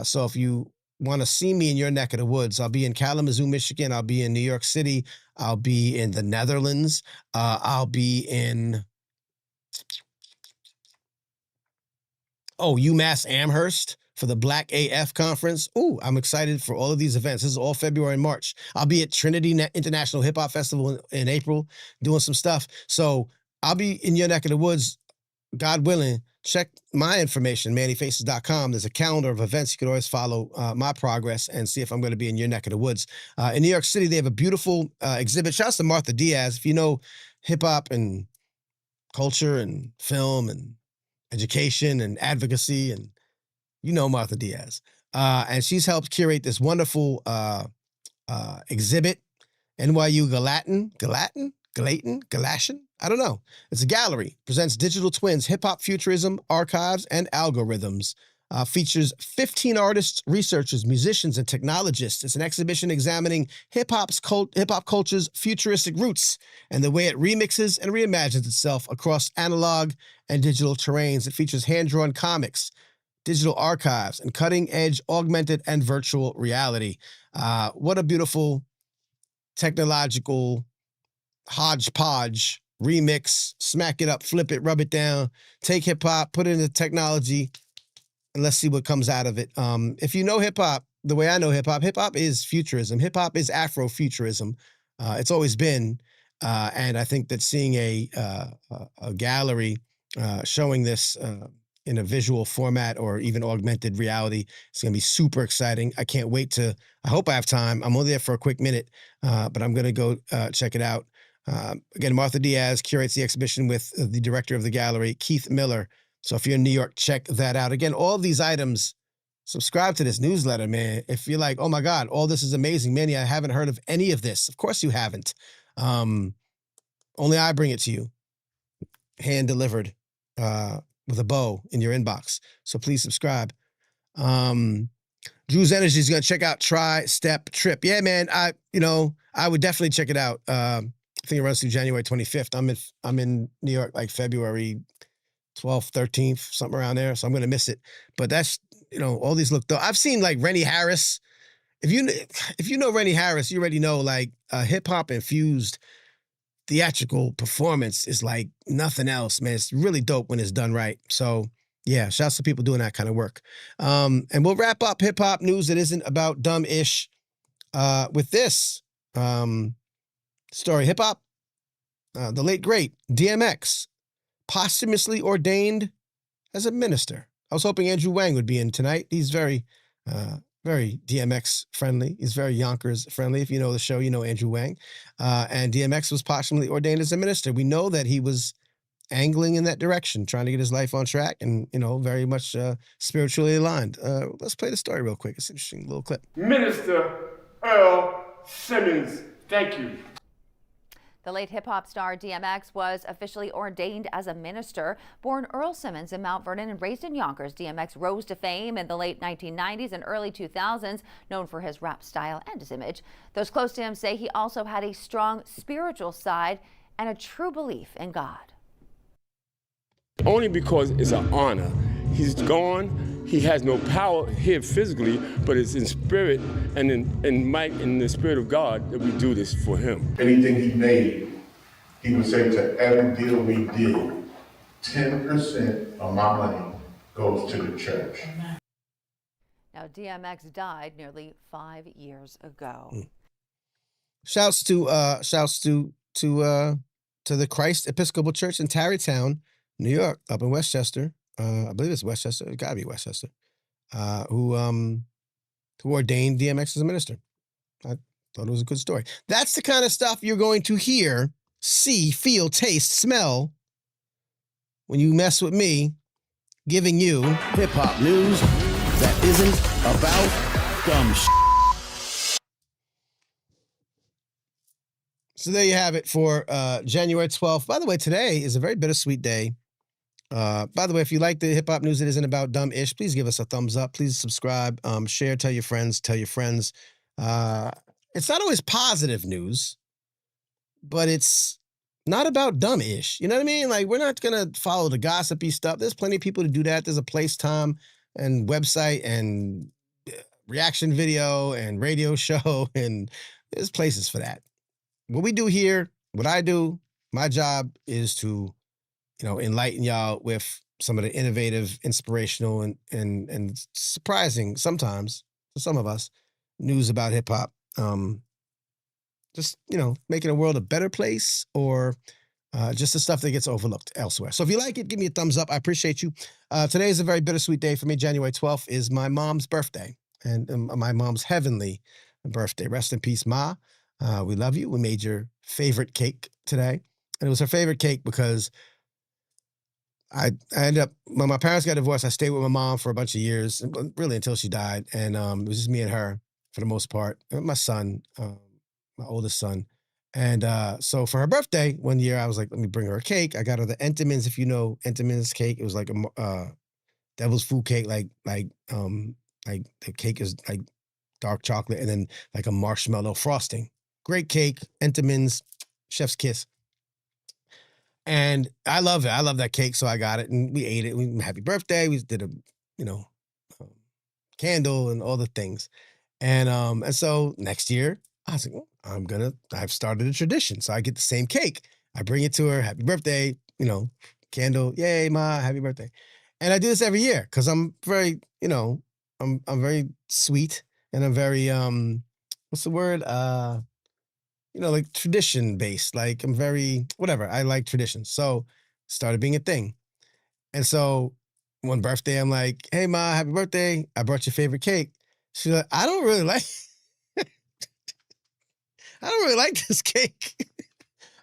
So if you want to see me in your neck of the woods, I'll be in Kalamazoo, Michigan. I'll be in New York City. I'll be in the Netherlands. I'll be in UMass Amherst for the Black AF conference. Ooh, I'm excited for all of these events. This is all February and March. I'll be at Trinity International Hip Hop Festival in April doing some stuff. So I'll be in your neck of the woods, God willing. Check my information, mannyfaces.com. There's a calendar of events. You can always follow my progress and see if I'm going to be in your neck of the woods. In New York City, they have a beautiful exhibit. Shouts to Martha Diaz. If you know hip hop and culture and film and education and advocacy, and you know Martha Diaz. And she's helped curate this wonderful exhibit, NYU Gallatin? I don't know. It's a gallery, presents digital twins, hip-hop futurism, archives, and algorithms. Features 15 artists, researchers, musicians, and technologists. It's an exhibition examining hip-hop culture's futuristic roots and the way it remixes and reimagines itself across analog and digital terrains. It features hand-drawn comics, digital archives, and cutting-edge augmented and virtual reality. What a beautiful technological hodgepodge remix. Smack it up, flip it, rub it down, take hip-hop, put it into technology, and let's see what comes out of it. If you know hip-hop, the way I know hip-hop is futurism. Hip-hop is Afrofuturism. It's always been. And I think that seeing a gallery showing this in a visual format or even augmented reality, it's going to be super exciting. I can't wait I hope I have time. I'm only there for a quick minute, but I'm going to go check it out. Again, Martha Diaz curates the exhibition with the director of the gallery, Keith Miller. So if you're in New York, check that out. Again, all of these items, subscribe to this newsletter, man. If you're like, oh my God, all this is amazing, Manny, I haven't heard of any of this. Of course you haven't. Only I bring it to you, hand delivered with a bow in your inbox. So please subscribe. Drew's Energy is going to check out Tri-Step Trip. Yeah, man, I would definitely check it out. I think it runs through January 25th. I'm in New York like February 12th, 13th, something around there. So I'm going to miss it. But that's, all these look, though. I've seen like Rennie Harris. If you know Rennie Harris, you already know like hip hop infused theatrical performance is like nothing else, man. It's really dope when it's done right. So yeah, shouts to people doing that kind of work. And we'll wrap up hip hop news that isn't about dumb-ish with this story. Hip hop, the late great DMX, posthumously ordained as a minister. I was hoping Andrew Wang would be in tonight. He's very DMX friendly. He's very Yonkers friendly. If you know the show, you know Andrew Wang. And DMX was posthumously ordained as a minister. We know that he was angling in that direction, trying to get his life on track and, very much spiritually aligned. Let's play the story real quick. It's an interesting little clip. Minister Earl Simmons, thank you. The late hip-hop star DMX was officially ordained as a minister. Born Earl Simmons in Mount Vernon and raised in Yonkers, DMX rose to fame in the late 1990s and early 2000s, known for his rap style and his image. Those close to him say he also had a strong spiritual side and a true belief in God. Only because it's an honor. He's gone. He has no power here physically, but it's in spirit and in might, in the spirit of God, that we do this for him. Anything he made, he would say to every deal we did, 10% of my money goes to the church. Now, DMX died nearly 5 years ago. Shouts to the Christ Episcopal Church in Tarrytown, New York, up in Westchester. I believe it's Westchester. It gotta be Westchester. Who ordained DMX as a minister. I thought it was a good story. That's the kind of stuff you're going to hear, see, feel, taste, smell when you mess with me, giving you hip-hop news that isn't about dumb shit. So there you have it for January 12th. By the way, today is a very bittersweet day. By the way, if you like the hip hop news that isn't about dumb ish, please give us a thumbs up. Please subscribe, share, tell your friends, it's not always positive news, but it's not about dumb ish. You know what I mean? Like, we're not going to follow the gossipy stuff. There's plenty of people to do that. There's a place, time, and website, and reaction video, and radio show, and there's places for that. What we do here, what I do, my job is to, enlighten y'all with some of the innovative, inspirational, and surprising sometimes for some of us news about hip hop. Just making the world a better place, or just the stuff that gets overlooked elsewhere. So if you like it, give me a thumbs up. I appreciate you. Today is a very bittersweet day for me. January 12th is my mom's birthday, and my mom's heavenly birthday. Rest in peace, Ma. We love you. We made your favorite cake today, and it was her favorite cake because I ended up, when my parents got divorced, I stayed with my mom for a bunch of years, really until she died. And it was just me and her for the most part, and my son, my oldest son. And so for her birthday one year, I was like, let me bring her a cake. I got her the Entenmann's, if you know Entenmann's cake. It was like a devil's food cake, like the cake is like dark chocolate and then like a marshmallow frosting. Great cake, Entenmann's, chef's kiss. And I love it. I love that cake, so I got it, and we ate it. Happy birthday. We did a, um, candle and all the things. And so next year, I was like, well, I've started a tradition. So I get the same cake. I bring it to her. Happy birthday, candle. Yay, Ma, happy birthday. And I do this every year because I'm very, I'm very sweet, and I'm very, what's the word? Like tradition based. Like, I'm very, whatever. I like traditions. So started being a thing. And so one birthday, I'm like, hey, Ma, happy birthday. I brought your favorite cake. She's like, I don't really like this cake.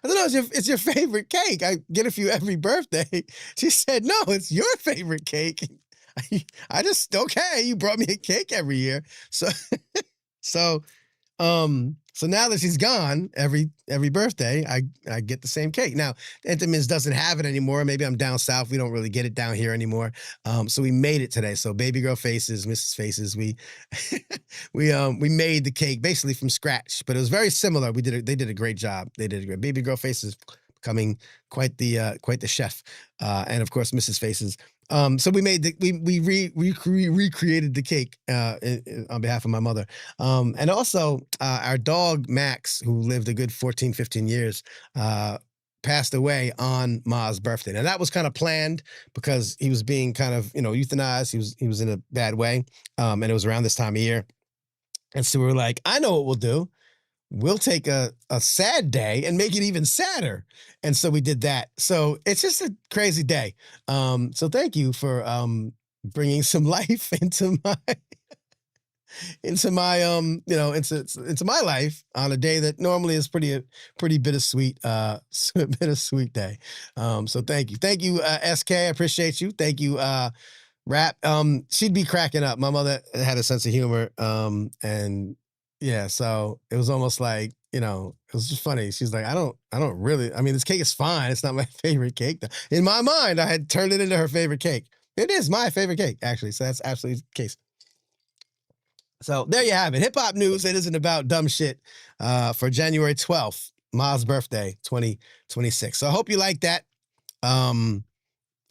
I don't know, it's your favorite cake. I get it for you every birthday. She said, no, it's your favorite cake. I just, okay, you brought me a cake every year. So, so now that she's gone, every birthday, I get the same cake. Now, Entenmann's doesn't have it anymore. Maybe I'm down south. We don't really get it down here anymore. So we made it today. So Baby Girl Faces, Mrs. Faces, we we made the cake basically from scratch, but it was very similar. They did a great job. They did a great. Baby Girl Faces becoming quite the chef, and of course Mrs. Faces. So we made we recreated the cake on behalf of my mother. And also our dog Max, who lived a good 14, 15 years, passed away on Ma's birthday. Now that was kind of planned because he was being kind of, euthanized. He was in a bad way. And it was around this time of year. And so we were like, I know what we'll do. We'll take a sad day and make it even sadder. And so we did that. So it's just a crazy day. So thank you for bringing some life into my into my life on a day that normally is pretty bittersweet, bittersweet day. So thank you, SK. I appreciate you. Thank you, Rap. She'd be cracking up. My mother had a sense of humor, and yeah, so it was almost like, it was just funny. She's like, I don't really, this cake is fine. It's not my favorite cake. In my mind, I had turned it into her favorite cake. It is my favorite cake, actually. So that's absolutely the case. So there you have it. Hip hop news. It isn't about dumb shit for January 12th, Ma's birthday, 2026. So I hope you like that.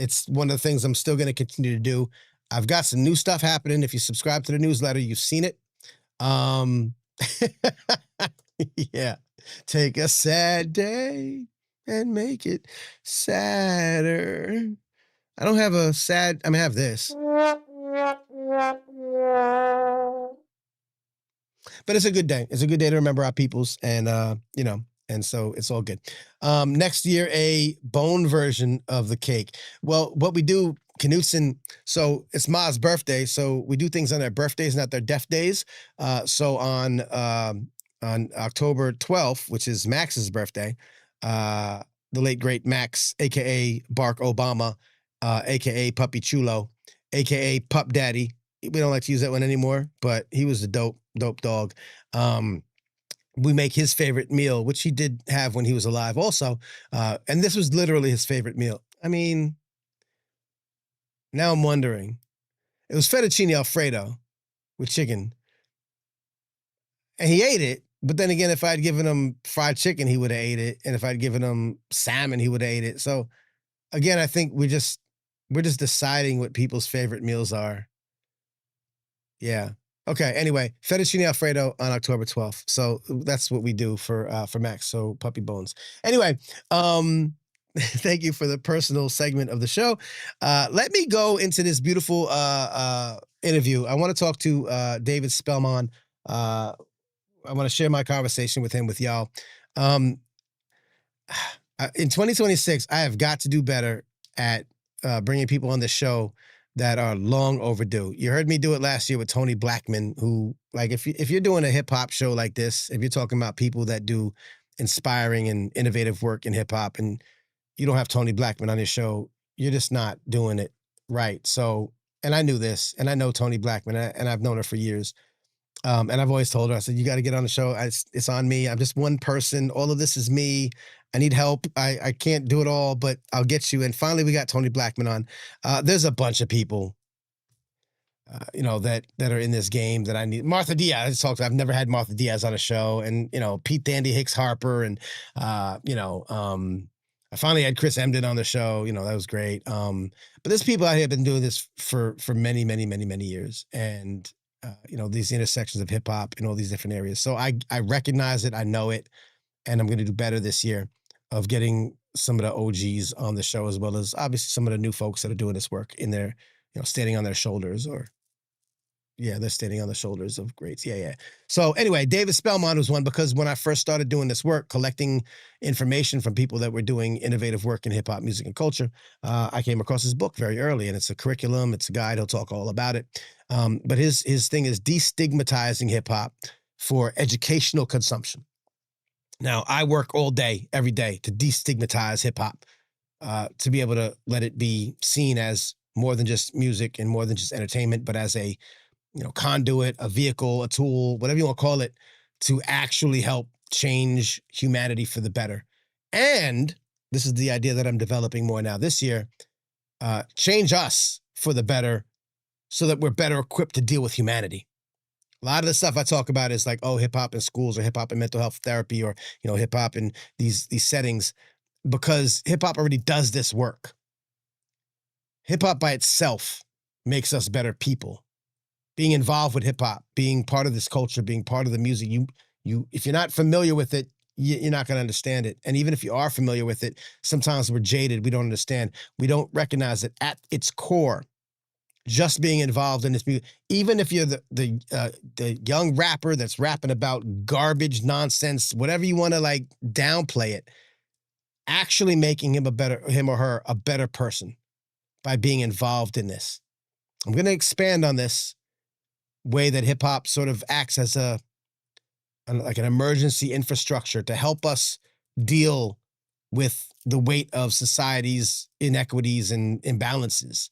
It's one of the things I'm still going to continue to do. I've got some new stuff happening. If you subscribe to the newsletter, you've seen it. Yeah. Take a sad day and make it sadder. I don't have a sad, I have this. But it's a good day. It's a good day to remember our peoples, and and so it's all good. Next year, a bone version of the cake. Well, what we do, Knutson, so it's Ma's birthday, so we do things on their birthdays, not their death days. So on October 12th, which is Max's birthday, the late great Max, aka Barack Obama, aka Puppy Chulo, aka Pup Daddy. We don't like to use that one anymore, but he was a dope dog. We make his favorite meal, which he did have when he was alive also. And this was literally his favorite meal. Now I'm wondering. It was fettuccine Alfredo with chicken. And he ate it. But then again, if I'd given him fried chicken, he would have ate it. And if I'd given him salmon, he would have ate it. So again, I think we're just deciding what people's favorite meals are. Yeah. Okay. Anyway, fettuccine Alfredo on October 12th. So that's what we do for Max. So puppy bones. Anyway, thank you for the personal segment of the show. Let me go into this beautiful interview. I want to talk to David Spellman. I want to share my conversation with him with y'all. In 2026, I have got to do better at bringing people on the show that are long overdue. You heard me do it last year with Tony Blackman, who, like, if you're doing a hip hop show like this, if you're talking about people that do inspiring and innovative work in hip hop, and you don't have Tony Blackman on your show, you're just not doing it right. So, and I knew this, and I know Tony Blackman, and I've known her for years. And I've always told her, I said, you got to get on the show. It's on me. I'm just one person. All of this is me. I need help. I can't do it all, but I'll get you. And finally, we got Tony Blackman on. There's a bunch of people, that are in this game that I need. Martha Diaz, I've never had Martha Diaz on a show. And, Pete Dandy Hicks Harper. And, I finally had Chris Emden on the show. That was great. But there's people out here have been doing this for many, many, many, many years. And, these intersections of hip hop in all these different areas. So I recognize it. I know it. And I'm going to do better this year of getting some of the OGs on the show, as well as obviously some of the new folks that are doing this work in their, standing on their shoulders, or they're standing on the shoulders of greats. Yeah. So anyway, David Spellman was one, because when I first started doing this work, collecting information from people that were doing innovative work in hip hop music and culture, I came across his book very early, and it's a curriculum. It's a guide. He'll talk all about it. But his thing is destigmatizing hip hop for educational consumption. Now, I work all day, every day, to destigmatize hip hop, to be able to let it be seen as more than just music and more than just entertainment, but as a conduit, a vehicle, a tool, whatever you want to call it, to actually help change humanity for the better. And this is the idea that I'm developing more now this year, change us for the better, so that we're better equipped to deal with humanity. A lot of the stuff I talk about is like, hip hop in schools, or hip hop in mental health therapy, or, hip hop in these settings, because hip hop already does this work. Hip hop by itself makes us better people. Being involved with hip hop, being part of this culture, being part of the music, if you're not familiar with it, you're not going to understand it. And even if you are familiar with it, sometimes we're jaded. We don't understand. We don't recognize that at its core, just being involved in this music, even if you're the young rapper that's rapping about garbage, nonsense, whatever you want to like downplay it, actually making him or her a better person by being involved in this. I'm going to expand on this way that hip hop sort of acts as an emergency infrastructure to help us deal with the weight of society's inequities and imbalances.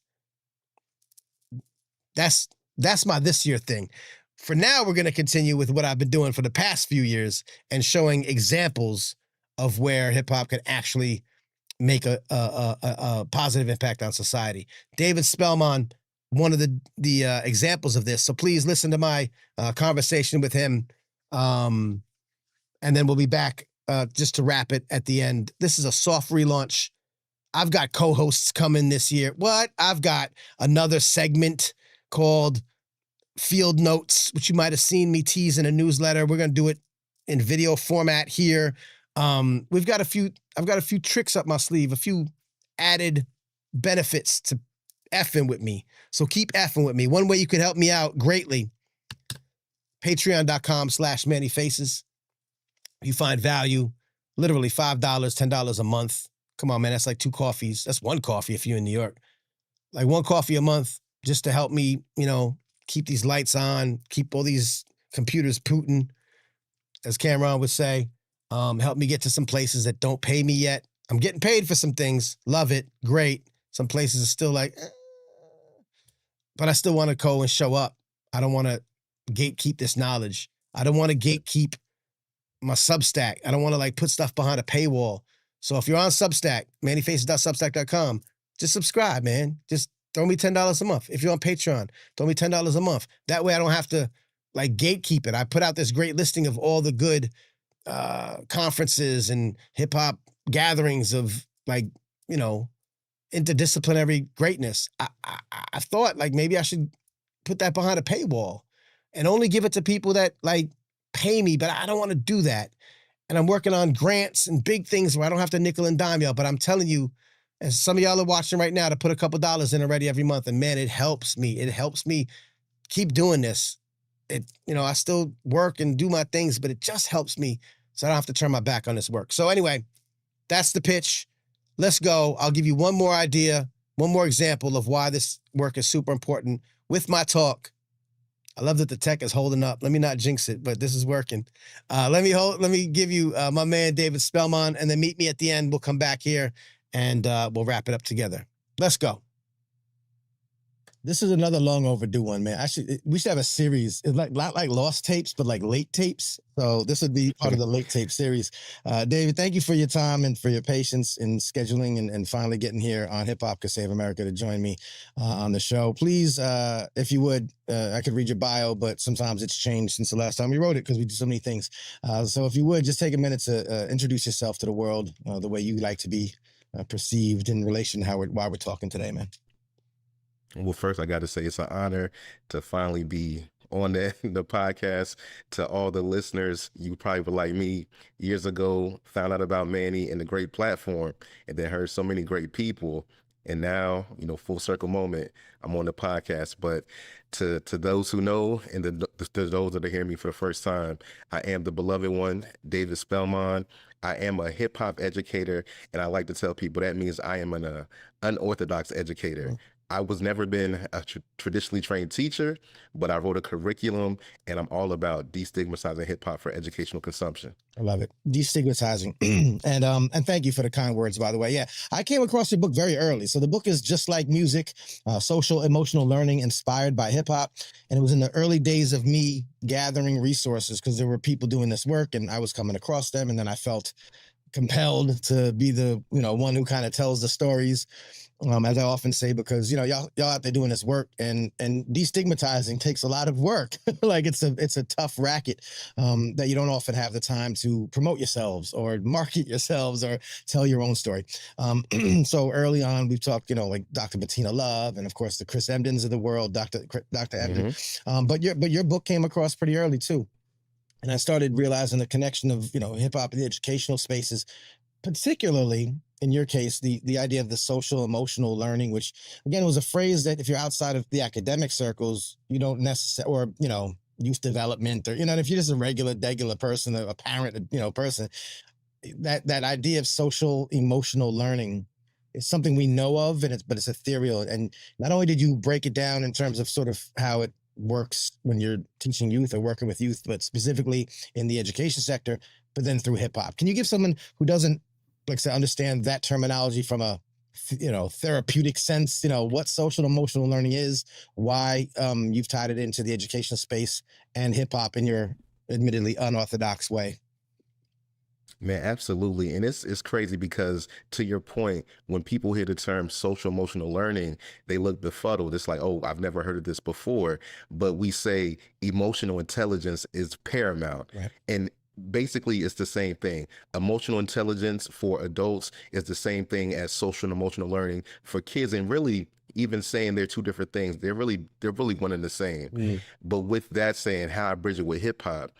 That's my this year thing. For now, we're going to continue with what I've been doing for the past few years, and showing examples of where hip hop can actually make a positive impact on society. David Spellman, one of the examples of this. So please listen to my conversation with him, and then we'll be back just to wrap it at the end. This is a soft relaunch. I've got co-hosts coming this year. I've got another segment called Field Notes, which you might have seen me tease in a newsletter. We're going to do it in video format here. I've got a few tricks up my sleeve, a few added benefits to effing with me. So keep effing with me. One way you can help me out greatly, patreon.com/mannyfaces. You find value, literally $5, $10 a month. Come on, man. That's like 2 coffees. That's 1 coffee if you're in New York. Like 1 coffee a month, just to help me, keep these lights on, keep all these computers pooting, as Cameron would say. Help me get to some places that don't pay me yet. I'm getting paid for some things. Love it. Great. Some places are still like, but I still want to go and show up. I don't want to gatekeep this knowledge. I don't want to gatekeep my Substack. I don't want to like put stuff behind a paywall. So if you're on Substack, mannyfaces.substack.com, just subscribe, man. Just throw me $10 a month. If you're on Patreon, throw me $10 a month. That way I don't have to like gatekeep it. I put out this great listing of all the good conferences and hip hop gatherings of like, you know, interdisciplinary greatness. I thought like maybe I should put that behind a paywall and only give it to people that like pay me, but I don't want to do that. And I'm working on grants and big things where I don't have to nickel and dime y'all, but I'm telling you, as some of y'all are watching right now, to put a couple dollars in already every month. And man, it helps me. It helps me keep doing this. I still work and do my things, but it just helps me so I don't have to turn my back on this work. So anyway, that's the pitch. Let's go. I'll give you one more idea, one more example of why this work is super important with my talk. I love that the tech is holding up. Let me not jinx it, but this is working. Let me give you my man, David Spellman, and then meet me at the end. We'll come back here and we'll wrap it up together. Let's go. This is another long overdue one, man. Actually, we should have a series. It's like not like lost tapes, but like late tapes. So this would be part of the late tape series. David, thank you for your time and for your patience in scheduling and finally getting here on Hip Hop Could Save America to join me on the show. Please, if you would, I could read your bio, but sometimes it's changed since the last time we wrote it because we do so many things. So if you would, just take a minute to introduce yourself to the world the way you like to be perceived in relation to why we're talking today, man. Well, first, I got to say it's an honor to finally be on the podcast. To all the listeners, you probably were like me years ago, found out about Manny and the great platform, and then heard so many great people. And now, full circle moment, I'm on the podcast. But to those who know and to those that are hearing me for the first time, I am the beloved one, David Spellman. I am a hip hop educator, and I like to tell people that means I am an unorthodox educator. Mm-hmm. I was never been a traditionally trained teacher, but I wrote a curriculum, and I'm all about destigmatizing hip hop for educational consumption. I love it. Destigmatizing. and thank you for the kind words, by the way. Yeah, I came across your book very early. So the book is Just Like Music, Social Emotional Learning Inspired by Hip Hop. And it was in the early days of me gathering resources because there were people doing this work and I was coming across them. And then I felt compelled to be the, one who kind of tells the stories. As I often say, because y'all out there doing this work and destigmatizing takes a lot of work. Like it's a tough racket that you don't often have the time to promote yourselves or market yourselves or tell your own story. So early on, we've talked, like Dr. Bettina Love and of course the Chris Emdens of the world, Dr. Emden. Mm-hmm. But your book came across pretty early too, and I started realizing the connection of hip hop and the educational spaces, particularly. In your case, the idea of the social emotional learning, which again was a phrase that if you're outside of the academic circles, you don't necessarily, or, youth development, or, if you're just a degular person, a parent, person, that idea of social emotional learning is something we know of, but it's ethereal. And not only did you break it down in terms of sort of how it works when you're teaching youth or working with youth, but specifically in the education sector, but then through hip hop. Can you give someone who doesn't, like I said, understand that terminology from a, therapeutic sense, what social emotional learning is, why you've tied it into the educational space and hip hop in your admittedly unorthodox way? Man, absolutely. And it's crazy because to your point, when people hear the term social emotional learning, they look befuddled. It's like, oh, I've never heard of this before. But we say emotional intelligence is paramount. Right. And basically, it's the same thing. Emotional intelligence for adults is the same thing as social and emotional learning for kids. And really, even saying they're two different things, they're really one and the same. Mm. But with that saying, how I bridge it with hip hop.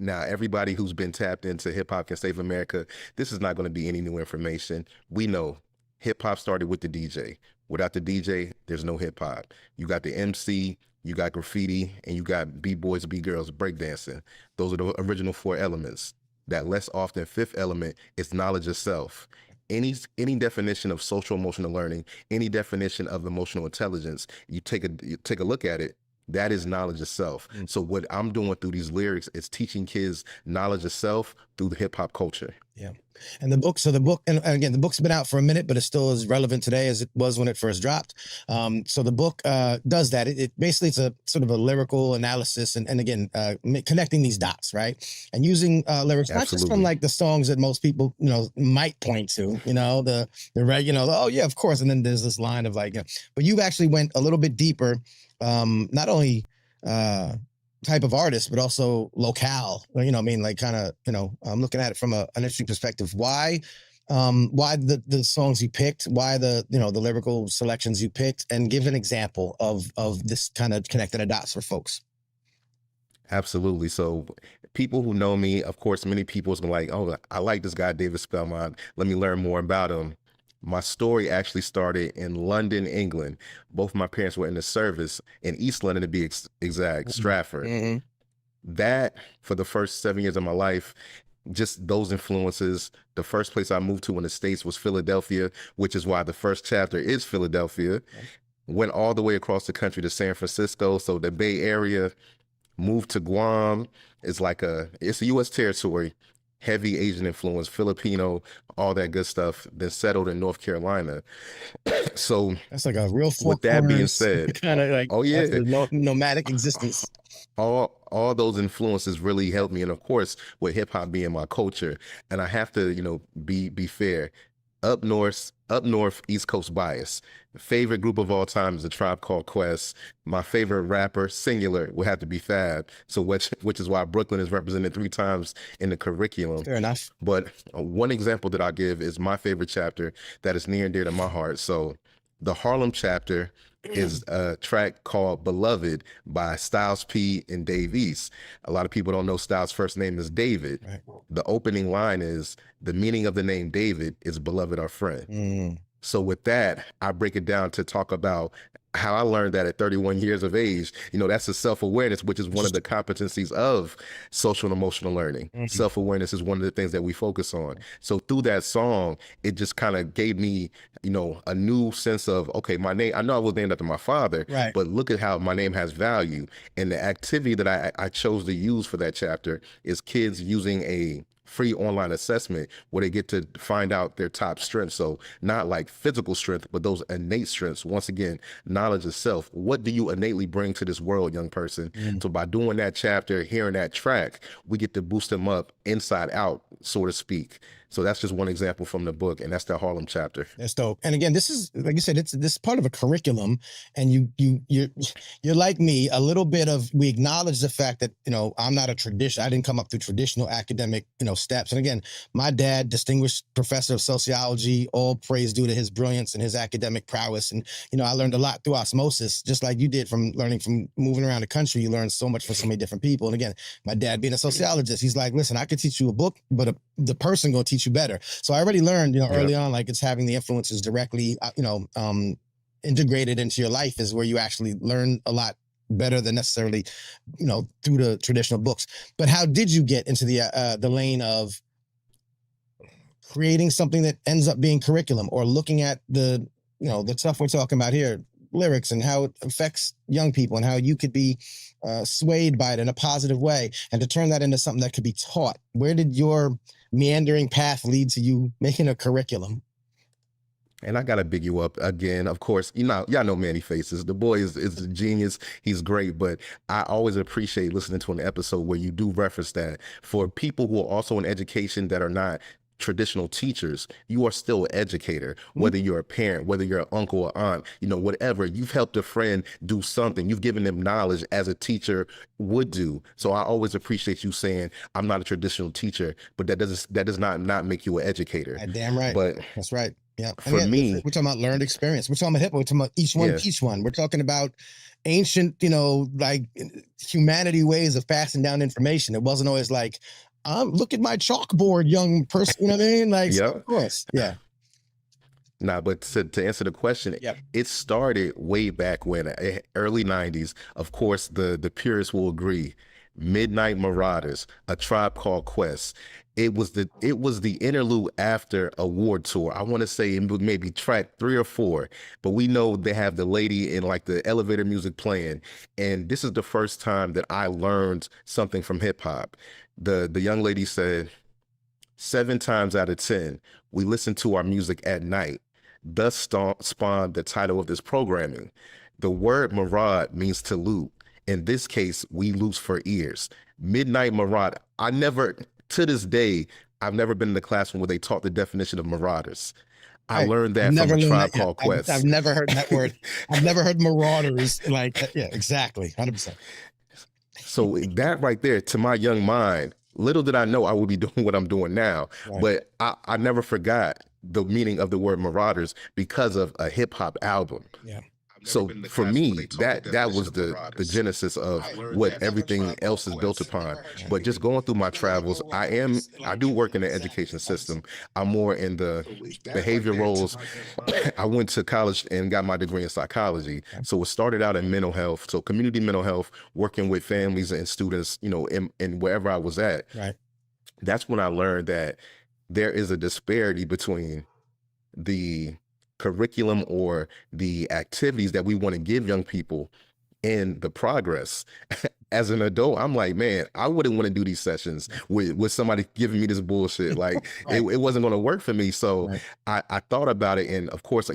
Now, everybody who's been tapped into Hip Hop Can Save America, this is not going to be any new information. We know hip hop started with the DJ. Without the DJ, there's no hip hop. You got the MC, you got graffiti, and you got B-boys, B-girls, breakdancing. Those are the original four elements. That less often fifth element is knowledge of self. Any definition of social emotional learning, any definition of emotional intelligence, you take a look at it, That is knowledge of self. So what I'm doing through these lyrics is teaching kids knowledge of self through the hip hop culture. Yeah. And the book, and again, the book's been out for a minute, but it's still as relevant today as it was when it first dropped. So the book does that. It basically, it's a sort of a lyrical analysis and again, connecting these dots, right? And using lyrics, not just from like the songs that most people, might point to, the regular, oh yeah, of course. And then there's this line of like, but you've actually went a little bit deeper, not only type of artist, but also locale, like kind of, I'm looking at it from an interesting perspective. Why the songs you picked, why the lyrical selections you picked, and give an example of this kind of connecting the dots for folks. Absolutely. So people who know me, of course, many people is like, oh, I like this guy, David Spelmont. Let me learn more about him. My story actually started in London, England. Both my parents were in the service in East London, to be exact, Stratford. That, for the first 7 years of my life, just those influences. The first place I moved to in the States was Philadelphia, which is why the first chapter is Philadelphia. Went all the way across the country to San Francisco. So the Bay Area, moved to Guam. It's a U.S. territory. Heavy Asian influence, Filipino, all that good stuff, then settled in North Carolina. So that's like a real with that being said, kind of like, oh yeah, nomadic existence. All those influences really helped me. And of course, with hip hop being my culture, and I have to, be fair. Up north, East Coast bias. Favorite group of all time is A Tribe Called Quest. My favorite rapper, singular, would have to be Fab. So which is why Brooklyn is represented 3 times in the curriculum. Fair enough. But one example that I give is my favorite chapter that is near and dear to my heart. So the Harlem chapter is a track called Beloved by Styles P and Dave East. A lot of people don't know Styles' first name is David. Right. The opening line is, the meaning of the name David is beloved or friend. So with that, I break it down to talk about how I learned that at 31 years of age. That's a self-awareness, which is one of the competencies of social and emotional learning. Self-awareness is one of the things that we focus on. So through that song, it just kind of gave me, a new sense of, okay, my name, I know I was named after my father, right, but look at how my name has value. And the activity that I chose to use for that chapter is kids using a free online assessment where they get to find out their top strengths. So not like physical strength, but those innate strengths. Once again, knowledge of self. What do you innately bring to this world, young person? So by doing that chapter, hearing that track, we get to boost them up inside out, so to speak. So that's just one example from the book, and that's the Harlem chapter. That's dope. And again, this is, like you said, this is part of a curriculum, and you're like me, a little bit of, we acknowledge the fact that, I'm not I didn't come up through traditional academic, steps. And again, my dad, distinguished professor of sociology, all praise due to his brilliance and his academic prowess. And, I learned a lot through osmosis, just like you did from moving around the country. You learn so much from so many different people. And again, my dad being a sociologist, he's like, listen, I could teach you a book, but the person gonna teach you better. So I already learned, early on, like it's having the influences directly, integrated into your life is where you actually learn a lot better than necessarily, through the traditional books. But how did you get into the lane of creating something that ends up being curriculum, or looking at the stuff we're talking about here, lyrics, and how it affects young people, and how you could be swayed by it in a positive way, and to turn that into something that could be taught? Where did your meandering path lead to you making a curriculum? And I gotta big you up again. Of course, y'all know Manny Faces. The boy is a genius. He's great. But I always appreciate listening to an episode where you do reference that. For people who are also in education that are not traditional teachers, you are still an educator, whether you're a parent, whether you're an uncle or aunt, whatever. You've helped a friend do something. You've given them knowledge as a teacher would do. So I always appreciate you saying, I'm not a traditional teacher, but that does not make you an educator. Damn right. But that's right. Yeah. For me, we're talking about learned experience. We're talking about hip hop. We're talking about each one teach one. We're talking about ancient, like humanity ways of passing down information. It wasn't always like, look at my chalkboard, young person. You know what I mean? Like, yep. Of course. Yeah. Nah, but to answer the question, It started way back when, early 90s. Of course, the purists will agree. Midnight Marauders, A Tribe Called Quest. It was the interlude after a war tour. I want to say it was maybe track 3 or 4, but we know they have the lady in like the elevator music playing. And this is the first time that I learned something from hip hop. The young lady said, 7 times out of 10, we listen to our music at night. Thus spawned the title of this programming. The word maraud means to loot. In this case, we loose for ears. Midnight Maraud. To this day, I've never been in the classroom where they taught the definition of marauders. I learned that from A Tribe Called Quest. I've never heard that word. I've never heard marauders like that. Yeah, exactly. 100%. So that right there, to my young mind, little did I know I would be doing what I'm doing now. Right. But I never forgot the meaning of the word marauders because of a hip hop album. Yeah. So for me, that was the genesis of what everything else is built upon. But just going through my travels, I do work in the education system. I'm more in the behavior roles. I went to college and got my degree in psychology. So it started out in mental health. So community mental health, working with families and students, in wherever I was at. Right. That's when I learned that there is a disparity between the curriculum or the activities that we want to give young people and the progress. As an adult, I'm like, man, I wouldn't want to do these sessions with somebody giving me this bullshit. Like it wasn't going to work for me. So I thought about it. And of course,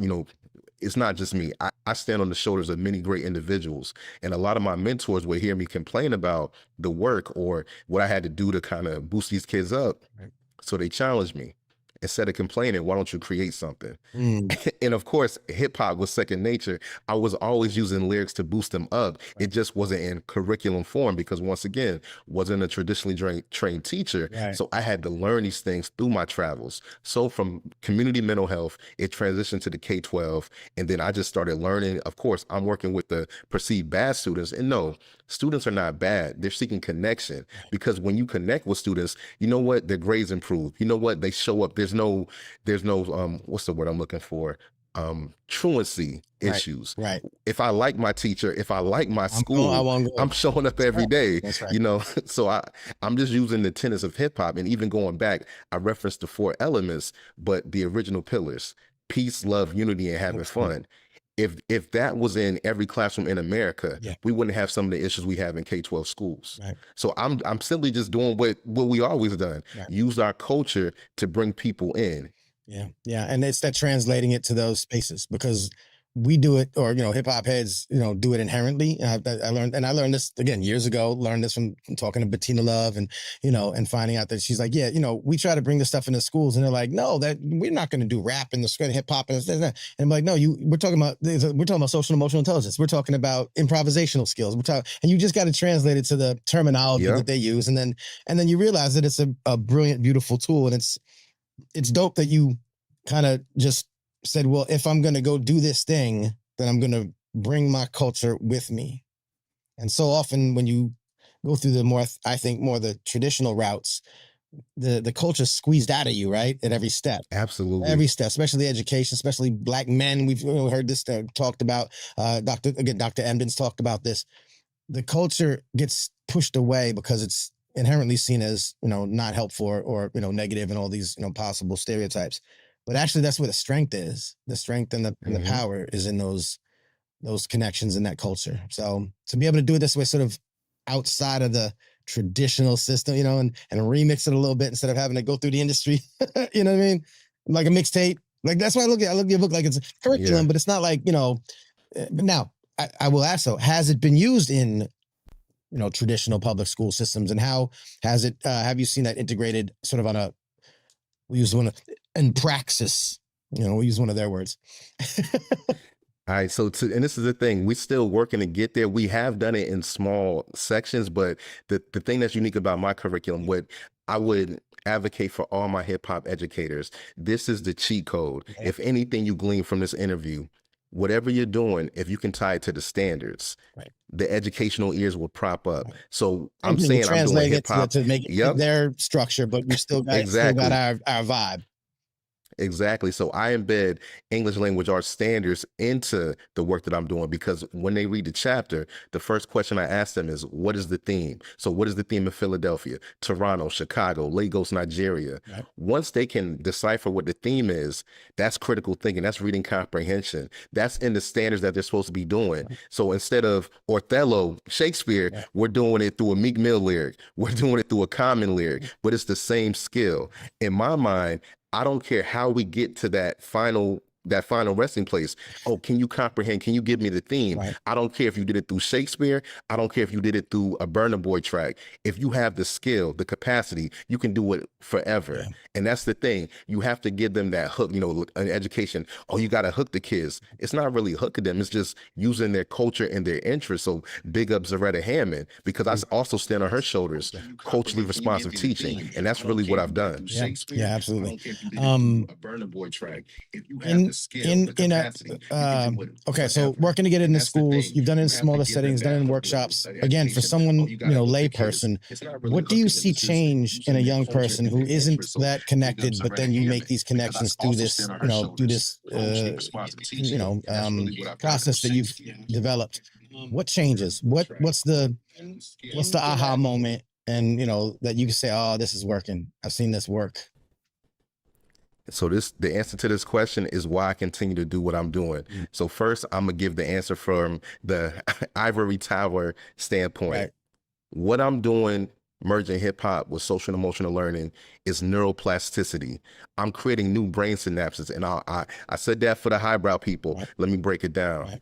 it's not just me. I stand on the shoulders of many great individuals. And a lot of my mentors would hear me complain about the work or what I had to do to kind of boost these kids up. Right. So they challenged me. Instead of complaining, why don't you create something? And of course, hip hop was second nature. I was always using lyrics to boost them up. Right. It just wasn't in curriculum form because once again, wasn't a traditionally trained teacher. Right. So I had to learn these things through my travels. So from community mental health, it transitioned to the K-12. And then I just started learning. Of course, I'm working with the perceived bad students. And no, students are not bad. They're seeking connection because when you connect with students, you know what? Their grades improve. You know what? They show up. There's no what's the word I'm looking for? Truancy issues. Right. If I like my teacher, if I like my school, I'm showing up every day. That's right. So I'm just using the tenets of hip hop, and even going back, I referenced the 4 elements, but the original pillars: peace, love, unity, and having fun. If that was in every classroom in America, we wouldn't have some of the issues we have in K-12 schools. Right. So I'm simply just doing what we always done. Right. Use our culture to bring people in. Yeah. Yeah. And it's that translating it to those spaces because we do it, or, hip hop heads, do it inherently. I learned this again years ago, learned this from talking to Bettina Love and, and finding out that she's like, we try to bring this stuff into schools and they're like, no, that we're not going to do rap and the hip hop. And I'm like, no, we're talking about social and emotional intelligence. We're talking about improvisational skills. And you just got to translate it to the terminology that they use. And then you realize that it's a brilliant, beautiful tool. And it's dope that you kind of just said, well, if I'm going to go do this thing, then I'm going to bring my culture with me. And so often when you go through the traditional routes, the culture's squeezed out of you, right? At every step. Absolutely. Every step, especially education, especially Black men. We've heard this talked about. Dr. Emden's talked about this. The culture gets pushed away because it's inherently seen as, not helpful or negative and all these, possible stereotypes. But actually, that's where the strength is. The strength and the power is in those connections in that culture. So to be able to do it this way, sort of outside of the traditional system, and remix it a little bit instead of having to go through the industry, you know what I mean? Like a mixtape. Like that's why I look at your book like it's a curriculum, but it's not like, now I will ask though, has it been used in, traditional public school systems, and how has it, have you seen that integrated sort of we use one in praxis, we use one of their words. All right. And this is the thing, we're still working to get there. We have done it in small sections, but the thing that's unique about my curriculum, what I would advocate for all my hip hop educators, this is the cheat code. Okay. If anything you glean from this interview, whatever you're doing, if you can tie it to the standards, the educational ears will prop up. So I'm saying I'm doing hip hop to make it their structure, but you still got, our vibe. Exactly. So I embed English language arts standards into the work that I'm doing, because when they read the chapter, the first question I ask them is, what is the theme? So what is the theme of Philadelphia, Toronto, Chicago, Lagos, Nigeria? Right. Once they can decipher what the theme is, that's critical thinking. That's reading comprehension. That's in the standards that they're supposed to be doing. So instead of Othello, Shakespeare, we're doing it through a Meek Mill lyric. We're doing it through a Common lyric, but it's the same skill. In my mind, I don't care how we get to that final resting place. Oh, can you comprehend? Can you give me the theme? Right. I don't care if you did it through Shakespeare. I don't care if you did it through a Burna Boy track. If you have the skill, the capacity, you can do it forever. Yeah. And that's the thing. You have to give them that hook, an education. Oh, you got to hook the kids. It's not really hooking them. It's just using their culture and their interests. So big up Zaretta Hammond, because I also stand on her shoulders, culturally responsive teaching. And that's really what I've done. Yeah, absolutely. Burna Boy track. If you have Okay, so working to get it into schools, you've done it in smaller settings, done it in workshops. Again, for someone, lay person, what do you see change in a young person who isn't that connected, but then you make these connections through this, process that you've developed? What changes? What's the aha moment? And that you can say, oh, this is working. I've seen this work. So the answer to this question is why I continue to do what I'm doing. So first, I'm gonna give the answer from the ivory tower standpoint. Right. What I'm doing, merging hip hop with social and emotional learning, is neuroplasticity. I'm creating new brain synapses, and I said that for the highbrow people. Right. Let me break it down. Right.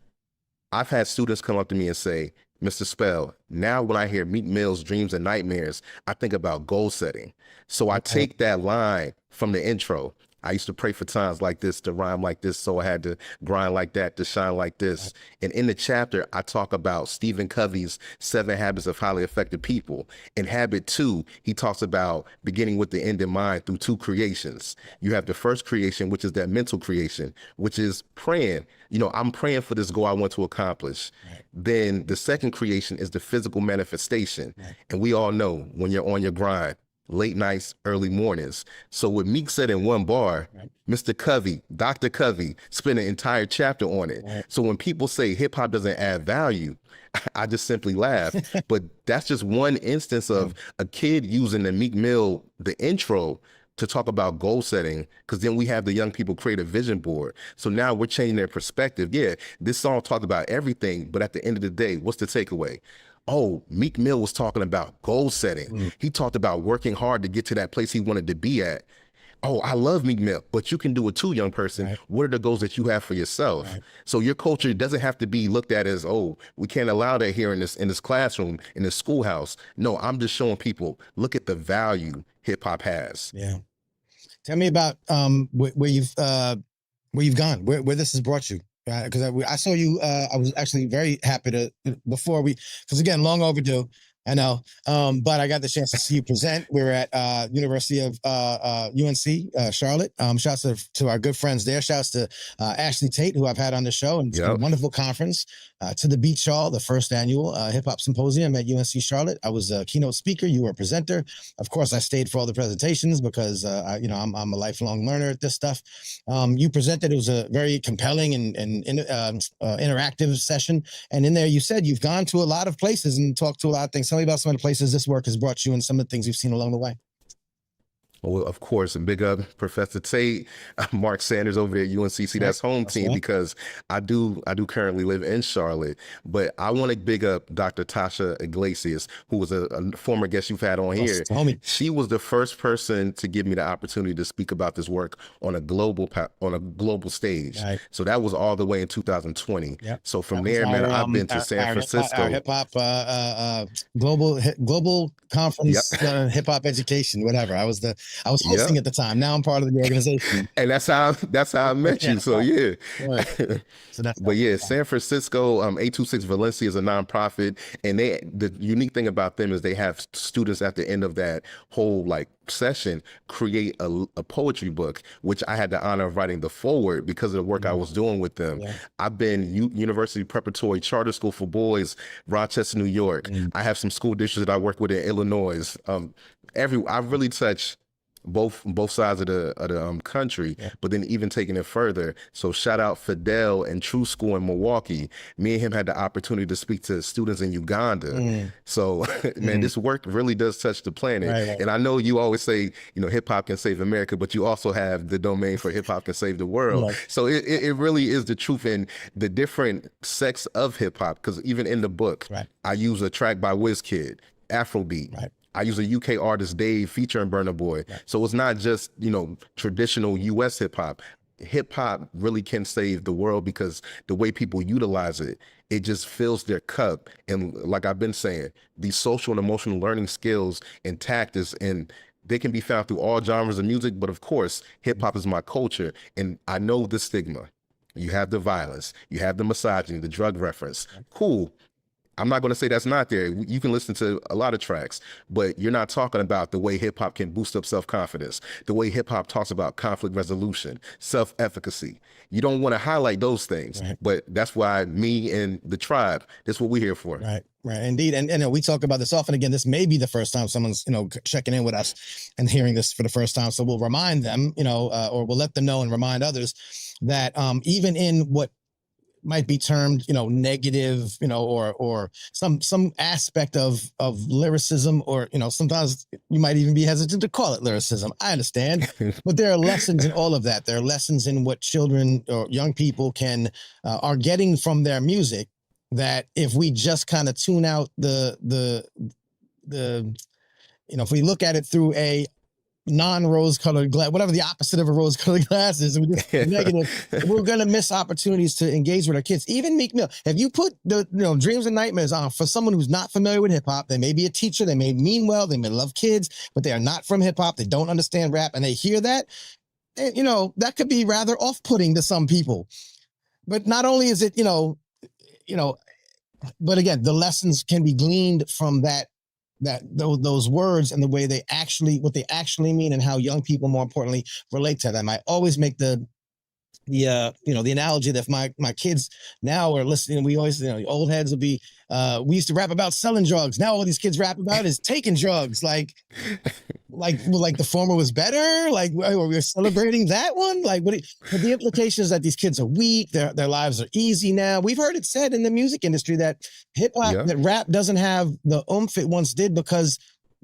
I've had students come up to me and say, Mr. Spell, now when I hear Meek Mill's Dreams and Nightmares, I think about goal setting. So I take that line from the intro. I used to pray for times like this, to rhyme like this, so I had to grind like that, to shine like this. And in the chapter, I talk about Stephen Covey's 7 Habits of Highly Effective People. In habit 2, he talks about beginning with the end in mind through 2 creations. You have the first creation, which is that mental creation, which is praying. I'm praying for this goal I want to accomplish. Right. Then the second creation is the physical manifestation. Right. And we all know when you're on your grind, late nights, early mornings. So what Meek said in one bar, right. Mr. Covey, Dr. Covey, spent an entire chapter on it. Right. So when people say hip hop doesn't add value, I just simply laugh. But that's just one instance of a kid using the Meek Mill, the intro, to talk about goal setting, because then we have the young people create a vision board. So now we're changing their perspective. Yeah, this song talked about everything, but at the end of the day, what's the takeaway? Oh, Meek Mill was talking about goal setting. He talked about working hard to get to that place he wanted to be at. Oh, I love Meek Mill, but you can do it too, young person. Right. What are the goals that you have for yourself? Right. So your culture doesn't have to be looked at as, oh, we can't allow that here in this classroom, in this schoolhouse. No, I'm just showing people, look at the value hip hop has. Yeah. Tell me about where you've gone, where this has brought you. Because I saw you. I was actually very happy to because again, long overdue. I know, but I got the chance to see you present. We were at University of UNC Charlotte. Shouts to our good friends there. Shouts to Ashley Tate, who I've had on the show, and it's been a wonderful conference. To the Beach Hall, the first annual hip hop symposium at UNC Charlotte. I was a keynote speaker. You were a presenter. Of course, I stayed for all the presentations because I'm a lifelong learner at this stuff. You presented. It was a very compelling and interactive session. And in there, you said you've gone to a lot of places and talked to a lot of things. Tell me about some of the places this work has brought you and some of the things you've seen along the way. Well, of course, and big up Professor Tate, Mark Sanders over there at UNCC. That's home team, because I do currently live in Charlotte. But I want to big up Dr. Tasha Iglesias, who was a former guest you've had on here. She was the first person to give me the opportunity to speak about this work on a global stage. Right. So that was all the way in 2020. Yep. So from there, man, I've been to San Francisco. Our hip hop global conference, hip hop education, whatever. I was hosting at the time. Now I'm part of the organization. And that's how I met you. So yeah. Right. So but yeah, San Francisco, 826 Valencia is a nonprofit. And the unique thing about them is they have students at the end of that whole session create a poetry book, which I had the honor of writing the foreword because of the work I was doing with them. Yeah. I've been University Preparatory Charter School for Boys, Rochester, New York. I have some school districts that I work with in Illinois. I've really touched both sides of the country, but then even taking it further. So shout out Fidel and True School in Milwaukee. Me and him had the opportunity to speak to students in Uganda. So man, this work really does touch the planet. Right. And I know you always say, you know, hip hop can save America, but you also have the domain for hip hop can save the world. Right. So it really is the truth in the different sects of hip hop. Because even in the book, I use a track by Wizkid, Afrobeat. I use a UK artist, Dave, featuring Burna Boy. So it's not just, you know, traditional US hip hop. Hip hop really can save the world because the way people utilize it, it just fills their cup. And like I've been saying, these social and emotional learning skills and tactics, and they can be found through all genres of music. But of course, hip hop is my culture. And I know the stigma. You have the violence, you have the misogyny, the drug reference. Cool. I'm not going to say that's not there. You can listen to a lot of tracks, but you're not talking about the way hip hop can boost up self-confidence, the way hip hop talks about conflict resolution, self-efficacy. You don't want to highlight those things, but that's why me and the tribe, that's what we're here for. Right, indeed. And we talk about this often. Again, this may be the first time someone's, you know, checking in with us and hearing this for the first time. So we'll remind them, you know, or we'll let them know and remind others that even in what might be termed, you know, negative, you know, or some aspect of lyricism, or, you know, sometimes you might even be hesitant to call it lyricism. I understand, but there are lessons in all of that. There are lessons in what children or young people can are getting from their music, that if we just kind of tune out the you know, if we look at it through a non-rose colored glass, whatever the opposite of a rose colored glass is, negative, we're going to miss opportunities to engage with our kids. Even Meek Mill, if you put the, you know, Dreams and Nightmares on for someone who's not familiar with hip hop, they may be a teacher, they may mean well, they may love kids, but they are not from hip hop, they don't understand rap, and they hear that, and, you know, that could be rather off-putting to some people. But not only is it, you know, but again, the lessons can be gleaned from those words and the way what they actually mean, and how young people, more importantly, relate to them. I always make the analogy that if my kids now are listening, we always, you know, the old heads will be, we used to rap about selling drugs. Now all these kids rap about is taking drugs. Like the former was better. Like we're celebrating that one. Like but the implication is that these kids are weak. Their lives are easy now. We've heard it said in the music industry that hip hop, that rap doesn't have the oomph it once did because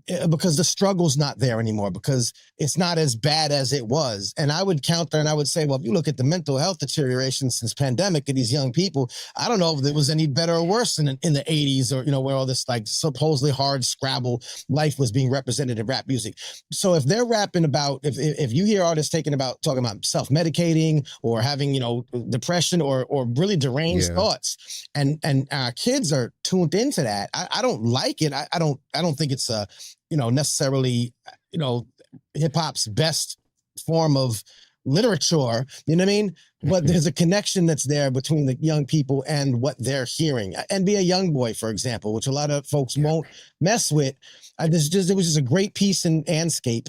the struggle's not there anymore, because it's not as bad as it was. And I would counter and I would say, well, if you look at the mental health deterioration since pandemic of these young people, I don't know if it was any better or worse in the 80s, or, you know, where all this like supposedly hard Scrabble life was being represented in rap music. So if they're rapping about, if you hear artists talking about self-medicating or having, you know, depression or really deranged thoughts, and our kids are tuned into that, I don't like it. I don't think it's you know, necessarily, you know, hip hop's best form of literature, you know what I mean? But there's a connection that's there between the young people and what they're hearing. NBA Youngboy, for example, which a lot of folks won't mess with. It was just a great piece in Anscape.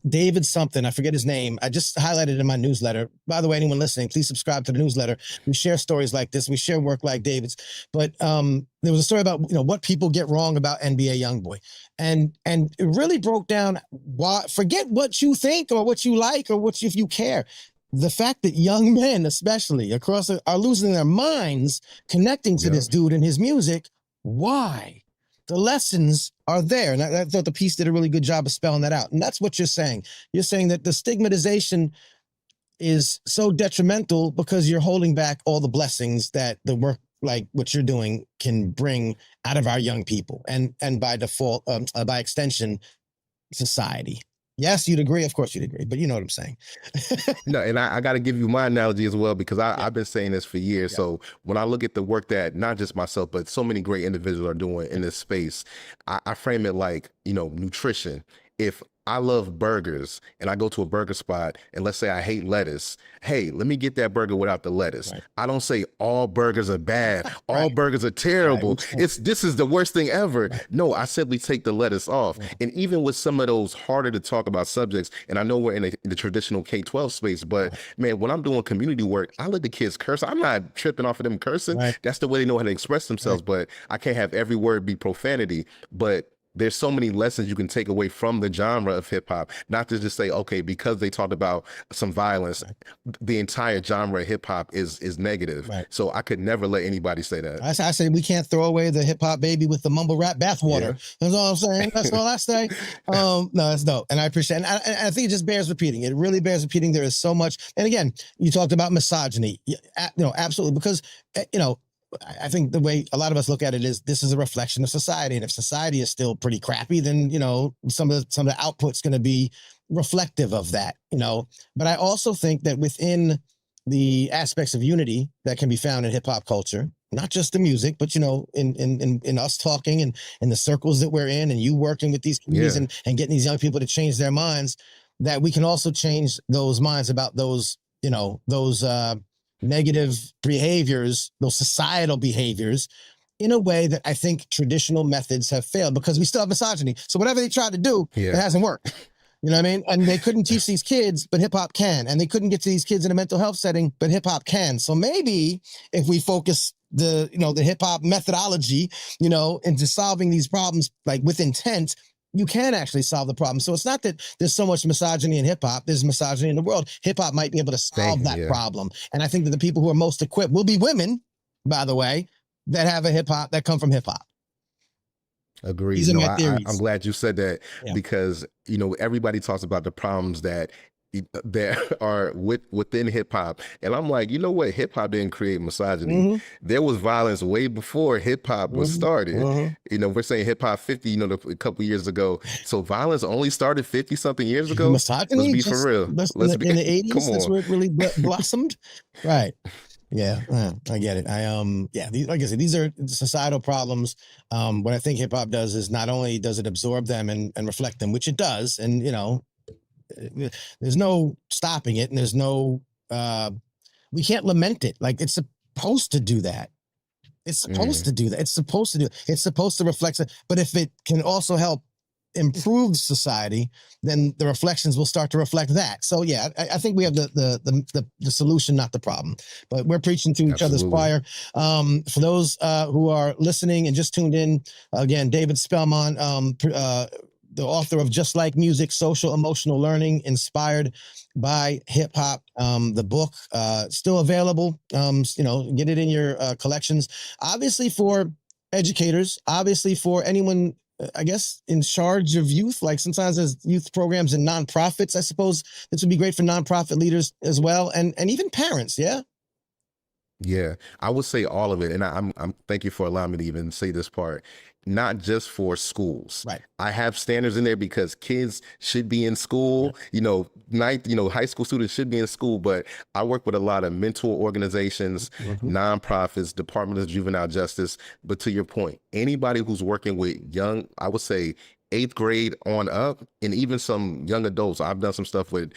David something, I forget his name. I just highlighted it in my newsletter. By the way, anyone listening, please subscribe to the newsletter. We share stories like this. We share work like David's. But there was a story about, you know, what people get wrong about NBA Youngboy, and it really broke down why. Forget what you think or what you like or if you care. The fact that young men, especially across, are losing their minds connecting to this dude and his music. Why? The lessons are there. And I thought the piece did a really good job of spelling that out. And that's what you're saying. You're saying that the stigmatization is so detrimental because you're holding back all the blessings that the work like what you're doing can bring out of our young people, and by default, by extension, society. Yes, you'd agree. Of course you'd agree, but you know what I'm saying. No, and I got to give you my analogy as well, because I've been saying this for years. So when I look at the work that not just myself, but so many great individuals are doing in this space, I frame it like, you know, nutrition. If I love burgers and I go to a burger spot and let's say I hate lettuce, hey, let me get that burger without the lettuce. Right. I don't say all burgers are bad. All burgers are terrible. Right. This is the worst thing ever. Right. No, I simply take the lettuce off. Right. And even with some of those harder to talk about subjects, and I know we're in the traditional K-12 space, but man, when I'm doing community work, I let the kids curse. I'm not tripping off of them cursing. Right. That's the way they know how to express themselves, but I can't have every word be profanity. But there's so many lessons you can take away from the genre of hip hop, not to just say, okay, because they talked about some violence, the entire genre of hip hop is negative. Right. So I could never let anybody say that. I say we can't throw away the hip hop baby with the mumble rap bathwater. That's all I'm saying. That's all I say. No, that's dope. And I appreciate it. And I think it just bears repeating. It really bears repeating. There is so much. And again, you talked about misogyny. Absolutely. Because, I think the way a lot of us look at it is this is a reflection of society. And if society is still pretty crappy, then, some of the output's going to be reflective of that, But I also think that within the aspects of unity that can be found in hip hop culture, not just the music, but, in us talking and in the circles that we're in and you working with these communities and getting these young people to change their minds, that we can also change those minds about those negative behaviors, those societal behaviors, in a way that I think traditional methods have failed because we still have misogyny. So whatever they tried to do, it hasn't worked. You know what I mean? And they couldn't teach these kids, but hip hop can. And they couldn't get to these kids in a mental health setting, but hip hop can. So maybe if we focus the hip hop methodology, into solving these problems like with intent, you can actually solve the problem. So it's not that there's so much misogyny in hip hop, there's misogyny in the world. Hip hop might be able to solve that problem. And I think that the people who are most equipped will be women, by the way, that have a hip hop, that come from hip hop. Agreed. These are my theories. I'm glad you said that because, everybody talks about the problems that are within hip hop. And I'm like, you know what? Hip hop didn't create misogyny. There was violence way before hip hop was started. We're saying hip hop 50, a couple years ago. So violence only started 50 something years ago. Misogyny, let's be for real. In the 80s, that's where it really blossomed. Right. Yeah, I get it. Like I said, these are societal problems. What I think hip hop does is not only does it absorb them and reflect them, which it does, and there's no stopping it, and there's no we can't lament it. Like it's supposed to do that. It's supposed to do that. It's supposed to do. It's supposed to reflect it. But if it can also help improve society, then the reflections will start to reflect that. So yeah, I think we have the solution, not the problem. But we're preaching to each other's choir. For those who are listening and just tuned in, again, David Spellman, the author of Just Like Music, Social Emotional Learning Inspired by Hip Hop. The book still available. Get it in your collections. Obviously for educators, obviously for anyone, I guess, in charge of youth, like sometimes there's youth programs and nonprofits. I suppose this would be great for nonprofit leaders as well. And even parents. Yeah. Yeah, I would say all of it. And I'm thank you for allowing me to even say this part. Not just for schools. Right. I have standards in there because kids should be in school, high school students should be in school, but I work with a lot of mentor organizations, nonprofits, Department of Juvenile Justice. But to your point, anybody who's working with young, I would say 8th grade on up, and even some young adults. I've done some stuff with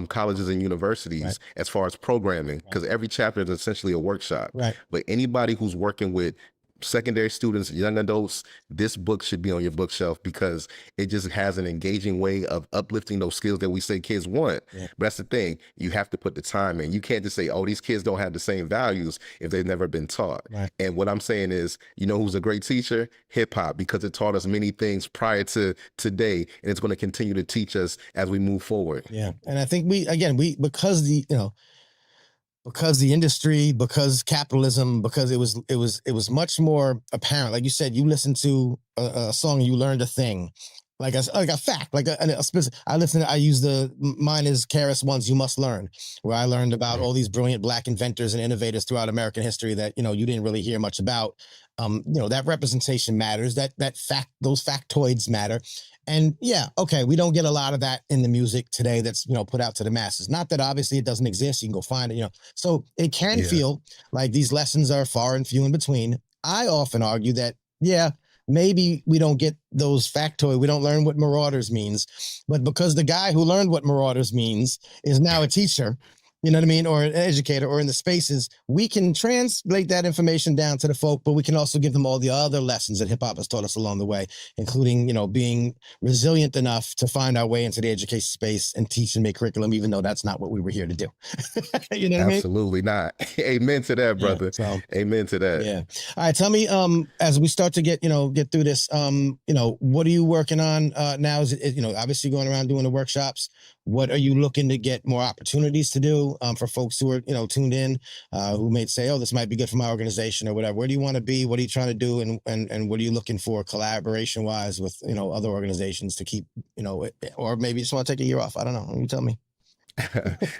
colleges and universities as far as programming, because every chapter is essentially a workshop. Right. But anybody who's working with secondary students, young adults, this book should be on your bookshelf because it just has an engaging way of uplifting those skills that we say kids want. But that's the thing. You have to put the time in. You can't just say, oh, these kids don't have the same values if they've never been taught. And what I'm saying is, who's a great teacher? Hip hop, because it taught us many things prior to today, and it's going to continue to teach us as we move forward. Yeah. And I think because the industry, because capitalism, because it was much more apparent. Like you said, you listen to a song and you learned a thing, like a fact, I use mine is KRS-One's You Must Learn, where I learned about all these brilliant Black inventors and innovators throughout American history that, you didn't really hear much about. That representation matters, those factoids matter. And yeah, okay, we don't get a lot of that in the music today that's, put out to the masses. Not that obviously it doesn't exist. You can go find it, So it can feel like these lessons are far and few in between. I often argue that, maybe we don't get those factoids. We don't learn what marauders means. But because the guy who learned what marauders means is now a teacher, you know what I mean, or an educator or in the spaces, we can translate that information down to the folk, but we can also give them all the other lessons that hip hop has taught us along the way, including, being resilient enough to find our way into the education space and teach and make curriculum, even though that's not what we were here to do. You know what I mean? Absolutely not. Amen to that, brother. So, amen to that. yeah. All right. Tell me, as we start to get through this, what are you working on now? Is it, obviously going around doing the workshops? What are you looking to get more opportunities to do for folks who are, tuned in, who may say, oh, this might be good for my organization or whatever? Where do you want to be? What are you trying to do? And what are you looking for collaboration wise with, other organizations to keep, or maybe you just want to take a year off? I don't know. You tell me.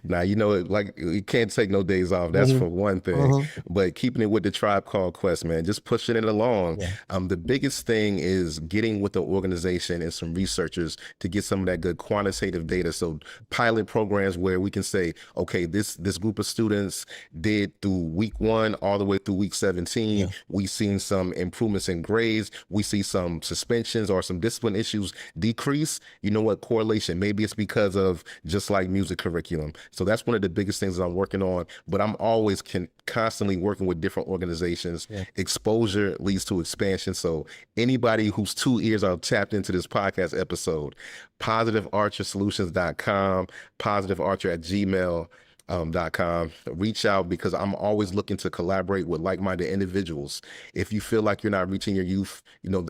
Now, like you can't take no days off. That's for one thing. But keeping it with the Tribe Called Quest, man, just pushing it along. Yeah. The biggest thing is getting with the organization and some researchers to get some of that good quantitative data. So pilot programs where we can say, okay, this group of students did through week 1 all the way through week 17. Yeah. We've seen some improvements in grades. We see some suspensions or some discipline issues decrease. You know what? Correlation. Maybe it's because of just like music curriculum. So that's one of the biggest things that I'm working on, but I'm always constantly working with different organizations. Yeah. Exposure leads to expansion. So anybody whose 2 ears are tapped into this podcast episode, positivearchersolutions.com, positivearcher@gmail.com. Reach out, because I'm always looking to collaborate with like-minded individuals. If you feel like you're not reaching your youth,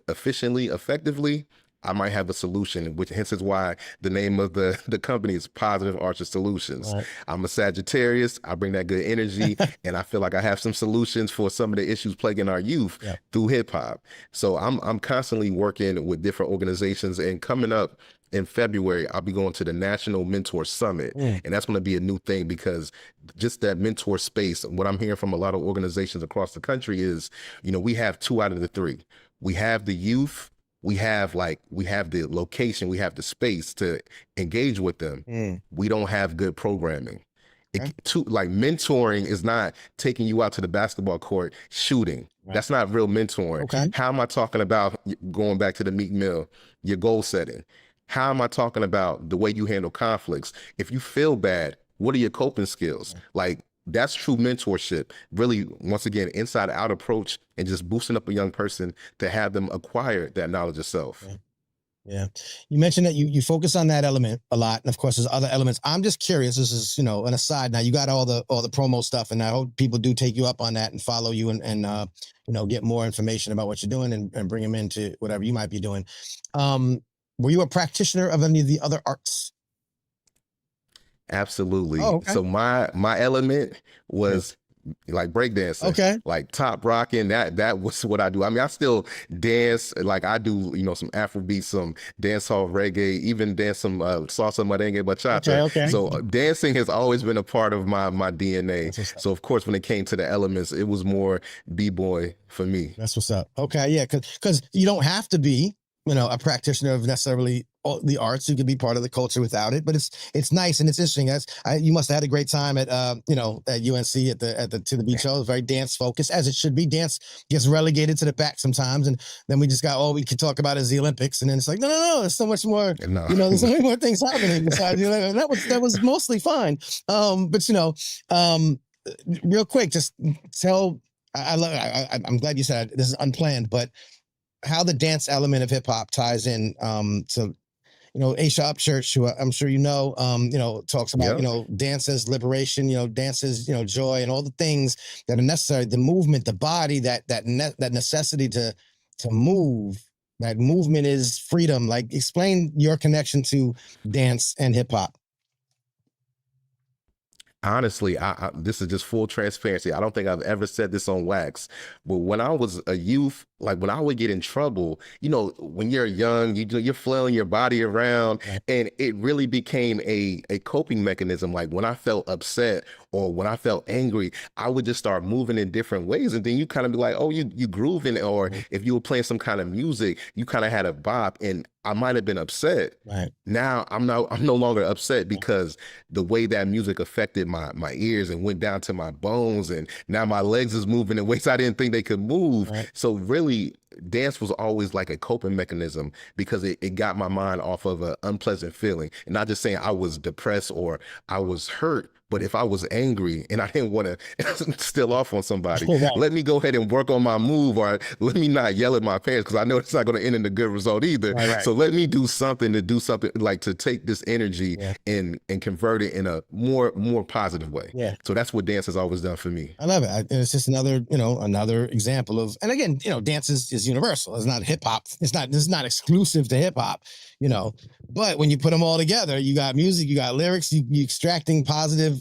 efficiently, effectively, I might have a solution, which hence is why the name of the company is Positive Archer Solutions. Right. I'm a Sagittarius. I bring that good energy, and I feel like I have some solutions for some of the issues plaguing our youth through hip hop. So I'm constantly working with different organizations, and coming up in February, I'll be going to the National Mentor Summit, and that's going to be a new thing, because just that mentor space, what I'm hearing from a lot of organizations across the country is, we have 2 out of the 3. We have the youth. We have the location, we have the space to engage with them. We don't have good programming. Mentoring is not taking you out to the basketball court shooting. Right. That's not real mentoring. Okay. How am I talking about, going back to the Meek Mill, your goal setting? How am I talking about the way you handle conflicts? If you feel bad, what are your coping skills? That's true mentorship. Really, once again, inside out approach, and just boosting up a young person to have them acquire that knowledge of self. Yeah. You mentioned that you focus on that element a lot. And of course, there's other elements. I'm just curious, this is, an aside. Now you got all the promo stuff, and I hope people do take you up on that and follow you and get more information about what you're doing and bring them into whatever you might be doing. Were you a practitioner of any of the other arts? Absolutely. Oh, okay. So my element was like breakdancing. Okay. Like top rocking. That was what I do. I mean, I still dance. Like I do, some Afrobeat, some dancehall reggae, even dance some salsa, merengue, bachata. Okay. So dancing has always been a part of my DNA. So of course, when it came to the elements, it was more b-boy for me. That's what's up. Okay. Yeah. Cause you don't have to be, a practitioner of necessarily the arts. You could be part of the culture without it, but it's nice and it's interesting. You must have had a great time at at UNC at the To the Beach show. It's very dance focused, as it should be. Dance gets relegated to the back sometimes, and then we just got all we could talk about is the Olympics, and then it's like no, there's so much more. No. There's so many more things happening besides the Olympics. That was mostly fine. But real quick, just tell. I'm glad you said this is unplanned, but how the dance element of hip hop ties in to Aisha Upchurch, who I'm sure talks about dance as liberation, dance as joy, and all the things that are necessary. The movement, the body, that necessity to move. That movement is freedom. Like, explain your connection to dance and hip hop. Honestly, this is just full transparency. I don't think I've ever said this on wax, but when I was a youth, like when I would get in trouble, when you're young, you're flailing your body around, and it really became a coping mechanism. Like when I felt upset or when I felt angry, I would just start moving in different ways, and then you kind of be like, oh, you grooving, or if you were playing some kind of music, you kind of had a bop, and I might have been upset. Right. Now I'm no longer upset because the way that music affected my ears and went down to my bones, and now my legs is moving in ways I didn't think they could move. Right. So really, dance was always like a coping mechanism because it got my mind off of an unpleasant feeling. And not just saying I was depressed or I was hurt, but if I was angry and I didn't want to steal off on somebody, Right. let me go ahead and work on my move, or let me not yell at my parents because I know it's not going to end in a good result either. Right. So let me do something like to take this energy and convert it in a more positive way. Yeah. So that's what dance has always done for me. I love it. And it's just another example of, and again, dance is universal. It's not hip hop. This is not exclusive to hip hop, but when you put them all together, you got music, you got lyrics, you extracting positive,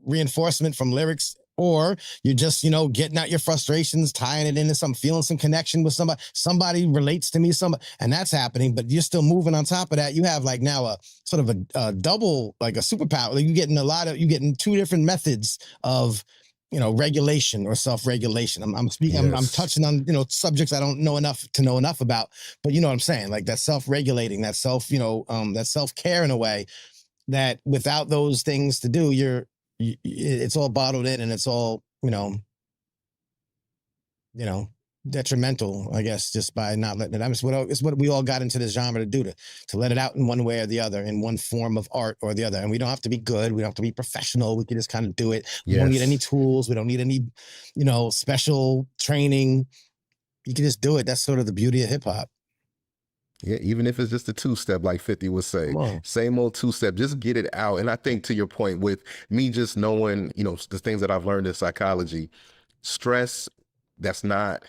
reinforcement from lyrics, or you're just, getting out your frustrations, tying it into feeling some connection with somebody relates to me, and that's happening, but you're still moving on top of that. You have like now a sort of a double, like a superpower. Like you're getting two different methods of, regulation or self-regulation. I'm speaking, I'm touching on, subjects I don't know enough about, but you know what I'm saying? Like that self-regulating, that that self-care in a way that without those things to do, it's all bottled in and it's all, detrimental, I guess, just by not letting it out. It's what we all got into this genre to do, to let it out in one way or the other, in one form of art or the other. And we don't have to be good. We don't have to be professional. We can just kind of do it. We don't need any tools. We don't need any, special training. You can just do it. That's sort of the beauty of hip hop. Yeah, even if it's just a two-step, like 50 would say, same old two-step, just get it out. And I think to your point, with me just knowing, the things that I've learned in psychology, stress, that's not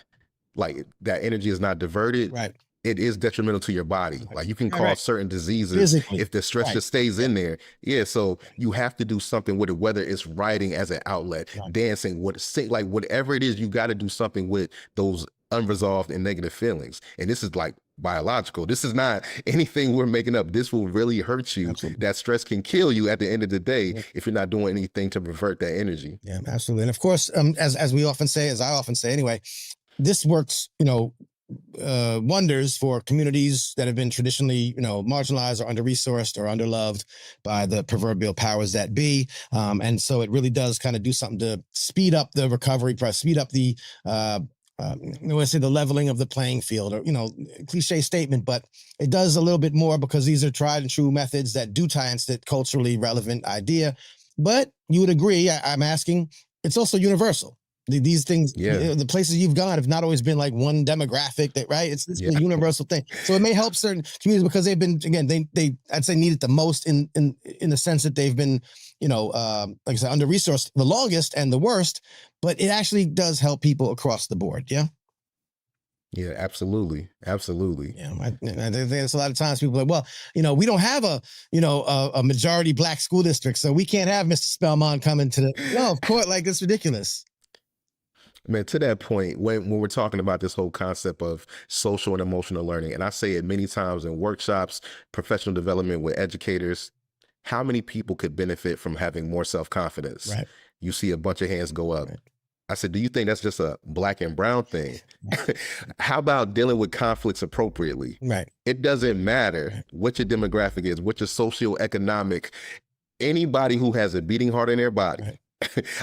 like that energy is not diverted. Right. It is detrimental to your body. Like you can cause certain diseases if the stress just stays in there. Yeah. So you have to do something with it, whether it's writing as an outlet, dancing, like whatever it is, you got to do something with those unresolved and negative feelings. And this is like biological. This is not anything we're making up. This will really hurt you. Absolutely. That stress can kill you at the end of the day if you're not doing anything to revert that energy. Yeah, absolutely. And of course, as we often say, as I often say anyway, this works, wonders for communities that have been traditionally, marginalized or under-resourced or underloved by the proverbial powers that be. And so it really does kind of do something to speed up the recovery process, speed up the the leveling of the playing field, or, cliche statement, but it does a little bit more because these are tried and true methods that do tie into the culturally relevant idea. But you would agree, I'm asking, it's also universal. These things, the places you've gone have not always been like one demographic, right? It's a universal thing. So it may help certain communities because they've been, again, they I'd say need it the most in the sense that they've been, like I said, under-resourced the longest and the worst, but it actually does help people across the board. Yeah. Yeah, absolutely. Absolutely. Yeah. There's a lot of times people are like, well, we don't have a majority Black school district, so we can't have Mr. Spellman coming to no, of course, like it's ridiculous. Man, to that point, when we're talking about this whole concept of social and emotional learning, and I say it many times in workshops, professional development with educators, how many people could benefit from having more self-confidence? Right. You see a bunch of hands go up. Right. I said, do you think that's just a Black and brown thing? Right. How about dealing with conflicts appropriately? Right. It doesn't matter what your demographic is, what your socioeconomic, anybody who has a beating heart in their body. Right.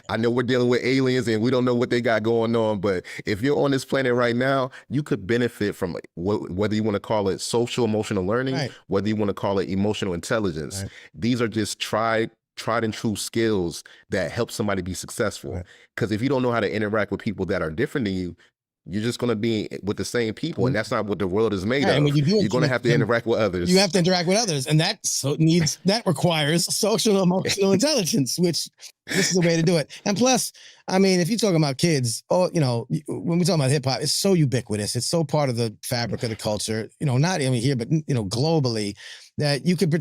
I know we're dealing with aliens and we don't know what they got going on, but if you're on this planet right now, you could benefit from whether you want to call it social emotional learning, whether you want to call it emotional intelligence. Right. These are just tried and true skills that help somebody be successful. Because if you don't know how to interact with people that are different than you, you're just going to be with the same people, and that's not what the world is made of. And when you're going to have to interact with others. You have to interact with others, and that requires social emotional intelligence, which this is the way to do it. And plus, I mean, if you're talking about kids, when we talk about hip hop, it's so ubiquitous. It's so part of the fabric of the culture, not only here, but, globally, that you could,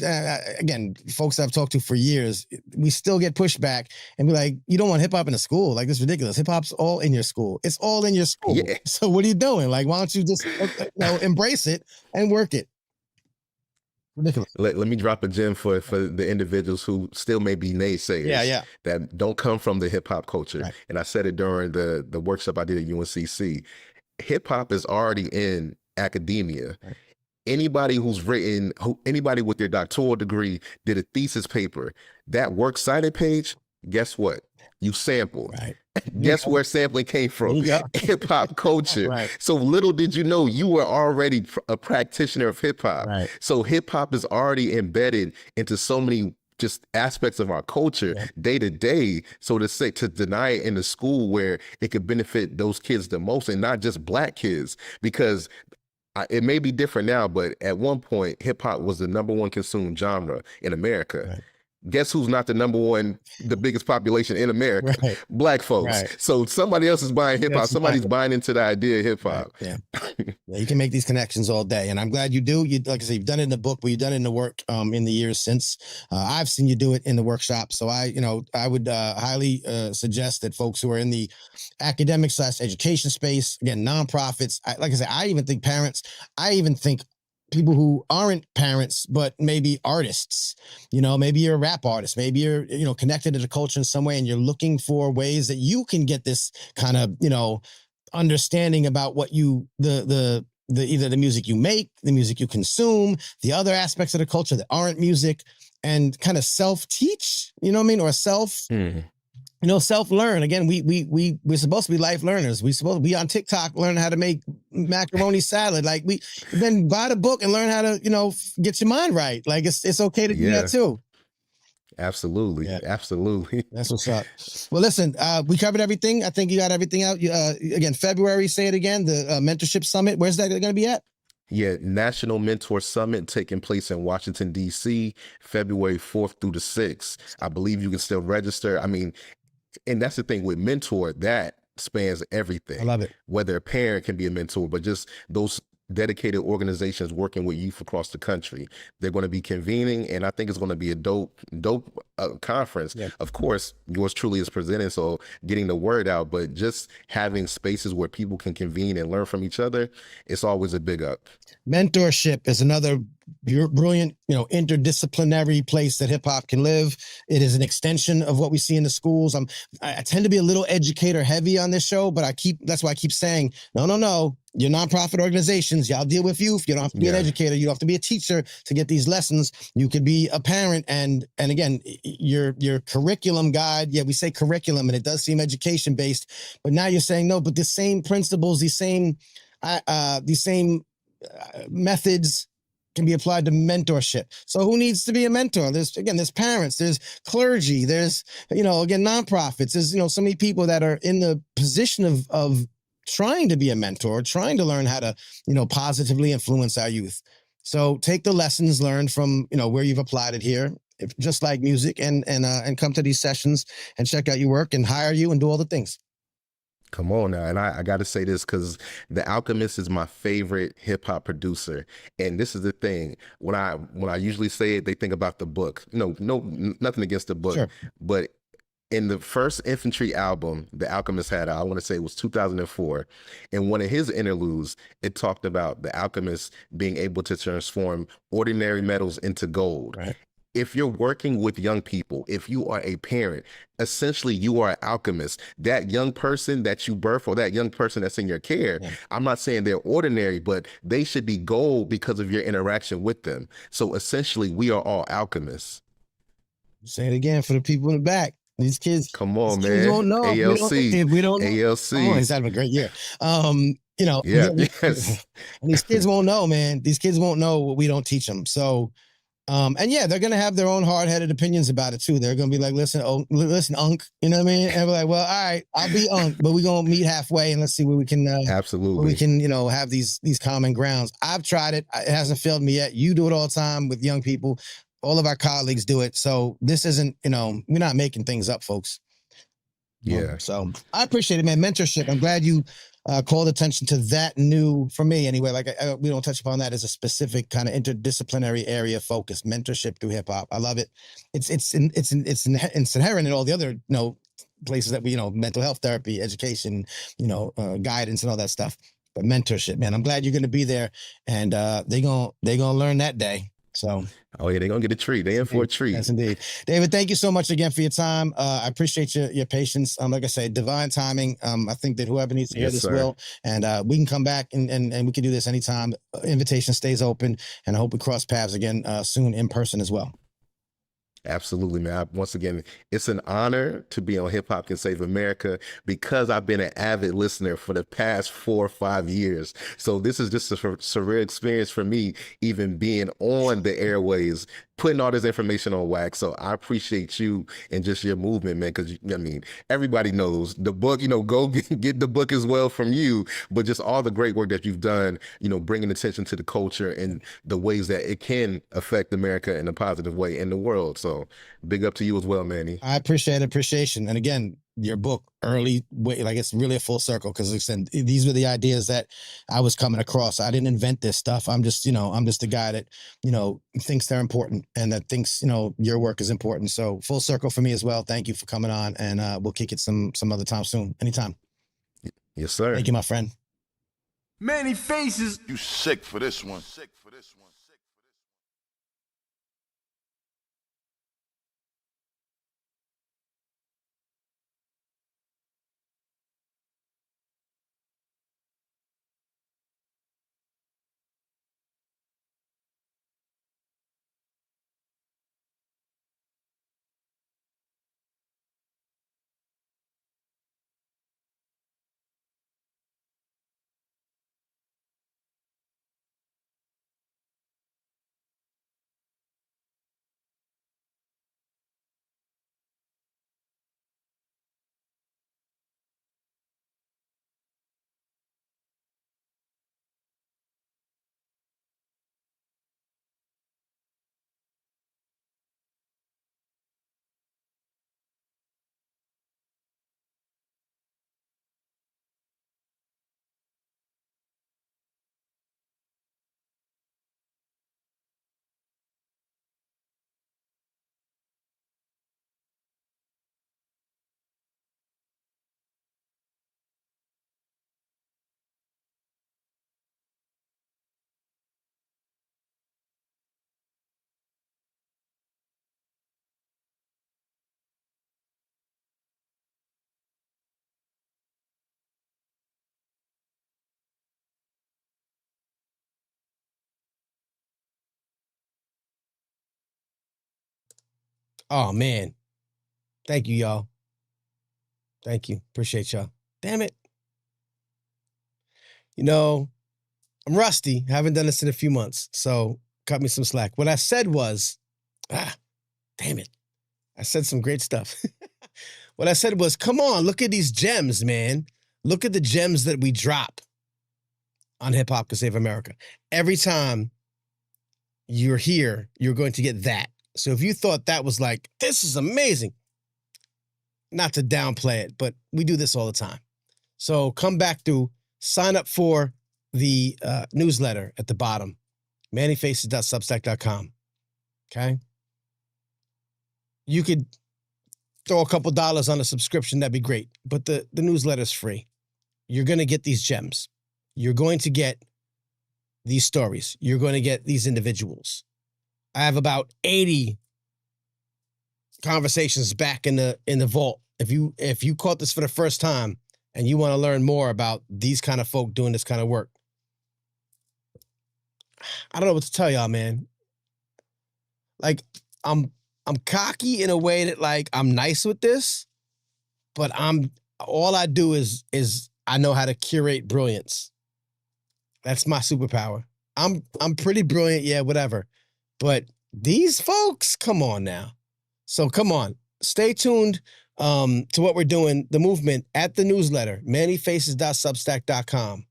again, folks I've talked to for years, we still get pushback and be like, you don't want hip hop in a school. Like, this is ridiculous. Hip hop's all in your school. It's all in your school. Yeah. So what are you doing? Like, why don't you just embrace it and work it? Ridiculous. Let me drop a gem for the individuals who still may be naysayers that don't come from the hip hop culture. Right. And I said it during the workshop I did at UNCC. Hip hop is already in academia. Right. Anybody anybody with their doctoral degree did a thesis paper, that works cited page, guess what? You sample. Right. Guess where sampling came There from? you go. Hip hop culture. Right. So little did you know, you were already a practitioner of hip hop. Right. So hip hop is already embedded into so many just aspects of our culture day to day. So to deny it in the school where it could benefit those kids the most, and not just Black kids, because it may be different now, but at one point, hip hop was the #1 consumed genre in America. Right. Guess who's not the biggest population in America? Right. Black folks. Right. So somebody else is buying hip hop. Yes, Somebody's buying into the idea of hip hop. Right. Yeah, you can make these connections all day, and I'm glad you do. You, like I said, you've done it in the book, but you've done it in the work in the years since. I've seen you do it in the workshop, so I would highly suggest that folks who are in the academic / education space, again, nonprofits, like I said, I even think parents, I even think people who aren't parents, but maybe artists, maybe you're a rap artist, maybe you're, connected to the culture in some way, and you're looking for ways that you can get this kind of, understanding about what the either the music you make, the music you consume, the other aspects of the culture that aren't music, and kind of self-teach, or self-learn. Again, we're supposed to be life learners. We're supposed to be on TikTok, learn how to make macaroni salad. Like then buy the book and learn how to, get your mind right. Like it's okay to do that too. Absolutely. Yeah. Absolutely. That's what's up. Well, listen, we covered everything. I think you got everything out. Again, February, say it again, the mentorship summit. Where's that going to be at? Yeah, National Mentor Summit taking place in Washington, D.C., February 4th through the 6th. I believe you can still register. I mean, and that's the thing with mentor, that spans everything. I love it. Whether a parent can be a mentor, but just those dedicated organizations working with youth across the country. They're going to be convening, and I think it's going to be a dope conference. Yeah. Of course, yours truly is presenting, so getting the word out, but just having spaces where people can convene and learn from each other, it's always a big up. Mentorship is another brilliant, interdisciplinary place that hip hop can live. It is an extension of what we see in the schools. I tend to be a little educator heavy on this show, but that's why I keep saying, no. Your nonprofit organizations, y'all deal with youth. You don't have to be an educator. You don't have to be a teacher to get these lessons. You could be a parent, and again, your curriculum guide. Yeah, we say curriculum, and it does seem education based, but now you're saying no. But the same principles, these same methods can be applied to mentorship. So who needs to be a mentor? There's parents, there's clergy, there's again nonprofits. There's so many people that are in the position of trying to be a mentor, trying to learn how to, positively influence our youth. So take the lessons learned from, where you've applied it here, just like music, and come to these sessions and check out your work and hire you and do all the things. Come on now. And I got to say this, because The Alchemist is my favorite hip hop producer. And this is the thing, when I usually say it, they think about the book. No, nothing against the book, sure. But in the first Infantry album, The Alchemist had, I want to say it was 2004. In one of his interludes, it talked about the alchemist being able to transform ordinary metals into gold. Right. If you're working with young people, if you are a parent, essentially you are an alchemist. That young person that you birth, or that young person that's in your care, I'm not saying they're ordinary, but they should be gold because of your interaction with them. So essentially, we are all alchemists. Say it again for the people in the back. These kids, come on, man. Won't know. ALC. We don't know. ALC. Oh, he's having a great year. Yeah, yes. These kids won't know, man. These kids won't know what we don't teach them. So, and yeah, they're going to have their own hard-headed opinions about it too. They're going to be like, listen, Unc, you know what I mean? And we're like, well, all right, I'll be Unc, but we're going to meet halfway and let's see where we can, absolutely, where we can, have these common grounds. I've tried it. It hasn't failed me yet. You do it all the time with young people. All of our colleagues do it. So this isn't, we're not making things up, folks. Yeah. So I appreciate it, man. Mentorship. I'm glad you called attention to that for me anyway. Like we don't touch upon that as a specific kind of interdisciplinary area focus. Mentorship through hip hop. I love it. It's inherent in all the other, places that we, mental health therapy, education, guidance and all that stuff. But mentorship, man, I'm glad you're going to be there, and they're going to learn that day. So, oh yeah, they're gonna get a treat. They in for a treat. Yes, indeed. David, thank you so much again for your time. I appreciate your patience. Like I say, divine timing. I think that whoever needs to hear this will, and we can come back and we can do this anytime. Invitation stays open, and I hope we cross paths again soon in person as well. Absolutely, man. Once again, it's an honor to be on Hip Hop Can Save America because I've been an avid listener for the past 4 or 5 years. So this is just a surreal experience for me, even being on the airways, putting all this information on wax. So I appreciate you and just your movement, man. Because I mean, everybody knows the book. Go get the book as well from you. But just all the great work that you've done. Bringing attention to the culture and the ways that it can affect America in a positive way in the world. So big up to you as well, Manny. I appreciate appreciation. And again, your book, Early Way, like it's really a full circle because these were the ideas that I was coming across. I didn't invent this stuff. I'm just the guy that, thinks they're important and that thinks, your work is important. So full circle for me as well. Thank you for coming on, and we'll kick it some other time soon. Anytime. Yes, sir. Thank you, my friend. Many faces. You sick for this one. Sick for this one. Oh man. Thank you, y'all. Thank you. Appreciate y'all. Damn it. I'm rusty. Haven't done this in a few months. So cut me some slack. What I said was, damn it. I said some great stuff. What I said was, come on, look at these gems, man. Look at the gems that we drop on Hip Hop Can Save America. Every time you're here, you're going to get that. So if you thought that was like, this is amazing, not to downplay it, but we do this all the time. So come back through, sign up for the newsletter at the bottom, mannyfaces.substack.com. Okay? You could throw a couple dollars on a subscription, that'd be great. But the newsletter's free. You're going to get these gems. You're going to get these stories. You're going to get these individuals. I have about 80 conversations back in the vault. If you caught this for the first time and you want to learn more about these kind of folk doing this kind of work, I don't know what to tell y'all, man. Like, I'm cocky in a way that, like, I'm nice with this, but all I do is I know how to curate brilliance. That's my superpower. I'm pretty brilliant, yeah, whatever. But these folks, come on now. So come on, stay tuned to what we're doing, the movement, at the newsletter, mannyfaces.substack.com.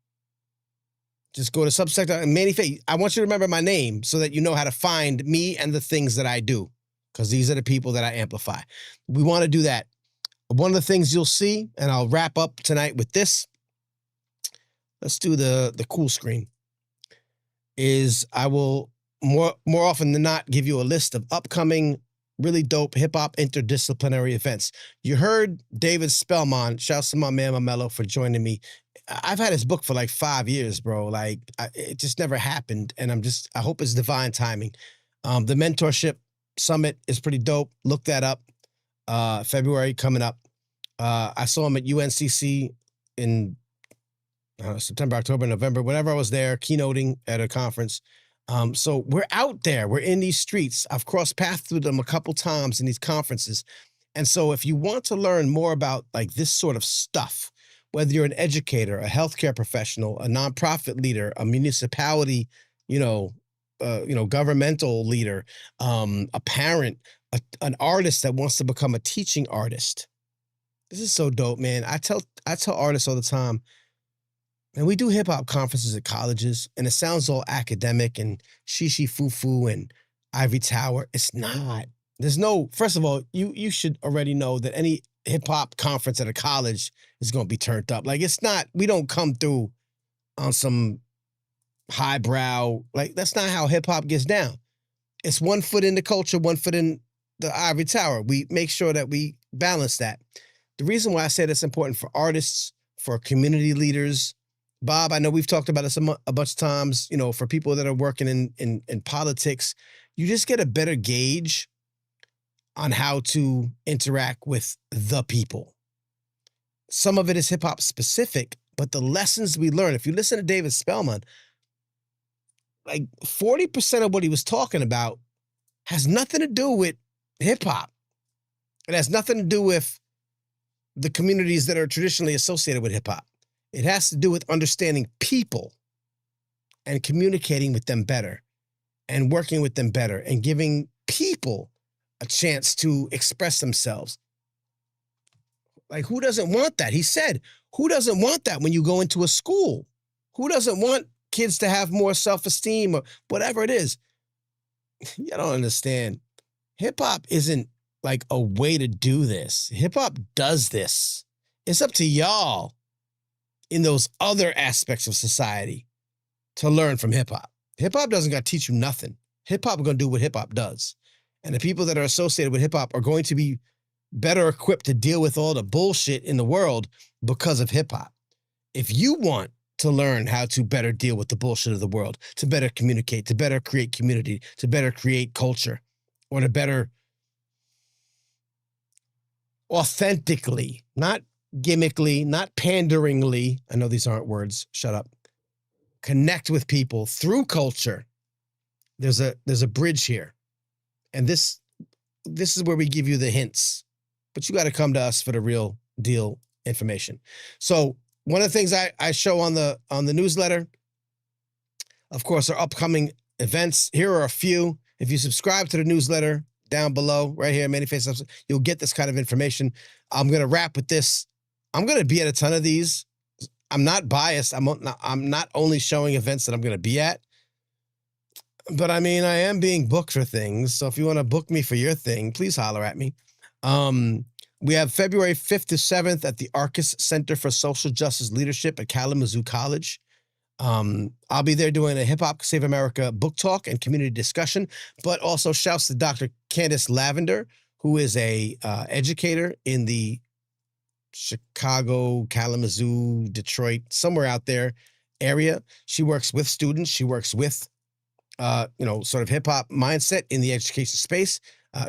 Just go to Substack and Mannyface. I want you to remember my name so that you know how to find me and the things that I do, because these are the people that I amplify. We want to do that. One of the things you'll see, and I'll wrap up tonight with this. Let's do the cool screen. Is I will more often than not give you a list of upcoming really dope hip-hop interdisciplinary events. You heard David Spellman. Shouts to my man Mamelo for joining me. I've had his book for like 5 years, bro. Like, it just never happened, and I hope it's divine timing. The mentorship summit is pretty dope. Look that up. February coming up. I saw him at UNCC in September, October, November, whenever I was there, keynoting at a conference. So we're out there. We're in these streets. I've crossed paths with them a couple times in these conferences. And so if you want to learn more about like this sort of stuff, whether you're an educator, a healthcare professional, a nonprofit leader, a municipality, governmental leader, a parent, an artist that wants to become a teaching artist. This is so dope, man. I tell artists all the time, and we do hip hop conferences at colleges, and it sounds all academic and shishi foo foo and ivory tower. It's not. There's no. First of all, you should already know that any hip hop conference at a college is going to be turned up. Like it's not. We don't come through on some highbrow. Like that's not how hip hop gets down. It's 1 foot in the culture, 1 foot in the ivory tower. We make sure that we balance that. The reason why I say that's important for artists, for community leaders. Bob, I know we've talked about this a bunch of times, for people that are working in politics, you just get a better gauge on how to interact with the people. Some of it is hip hop specific, but the lessons we learn, if you listen to David Spellman, like 40% of what he was talking about has nothing to do with hip hop. It has nothing to do with the communities that are traditionally associated with hip hop. It has to do with understanding people and communicating with them better and working with them better and giving people a chance to express themselves. Like, who doesn't want that? He said, who doesn't want that when you go into a school? Who doesn't want kids to have more self-esteem or whatever it is? You don't understand. Hip hop isn't like a way to do this. Hip hop does this. It's up to y'all in those other aspects of society to learn from hip hop. Hip hop doesn't got to teach you nothing. Hip hop is going to do what hip hop does. And the people that are associated with hip hop are going to be better equipped to deal with all the bullshit in the world because of hip hop. If you want to learn how to better deal with the bullshit of the world, to better communicate, to better create community, to better create culture, or to better authentically, not gimmickly, not panderingly, I know these aren't words, shut up, connect with people through culture, there's a bridge here. And this is where we give you the hints, but you got to come to us for the real deal information. So one of the things I show on the newsletter, of course, are upcoming events. Here are a few. If you subscribe to the newsletter down below, right here, Many Faces, you'll get this kind of information. I'm going to wrap with this. I'm going to be at a ton of these. I'm not biased. I'm not only showing events that I'm going to be at, but I mean, I am being booked for things. So if you want to book me for your thing, please holler at me. We have February 5th to 7th at the Arcus Center for Social Justice Leadership at Kalamazoo College. I'll be there doing a Hip Hop Save America book talk and community discussion, but also shouts to Dr. Candace Lavender, who is a educator in the Chicago, Kalamazoo, Detroit, somewhere out there area. She works with students. She works with, sort of hip hop mindset in the education space.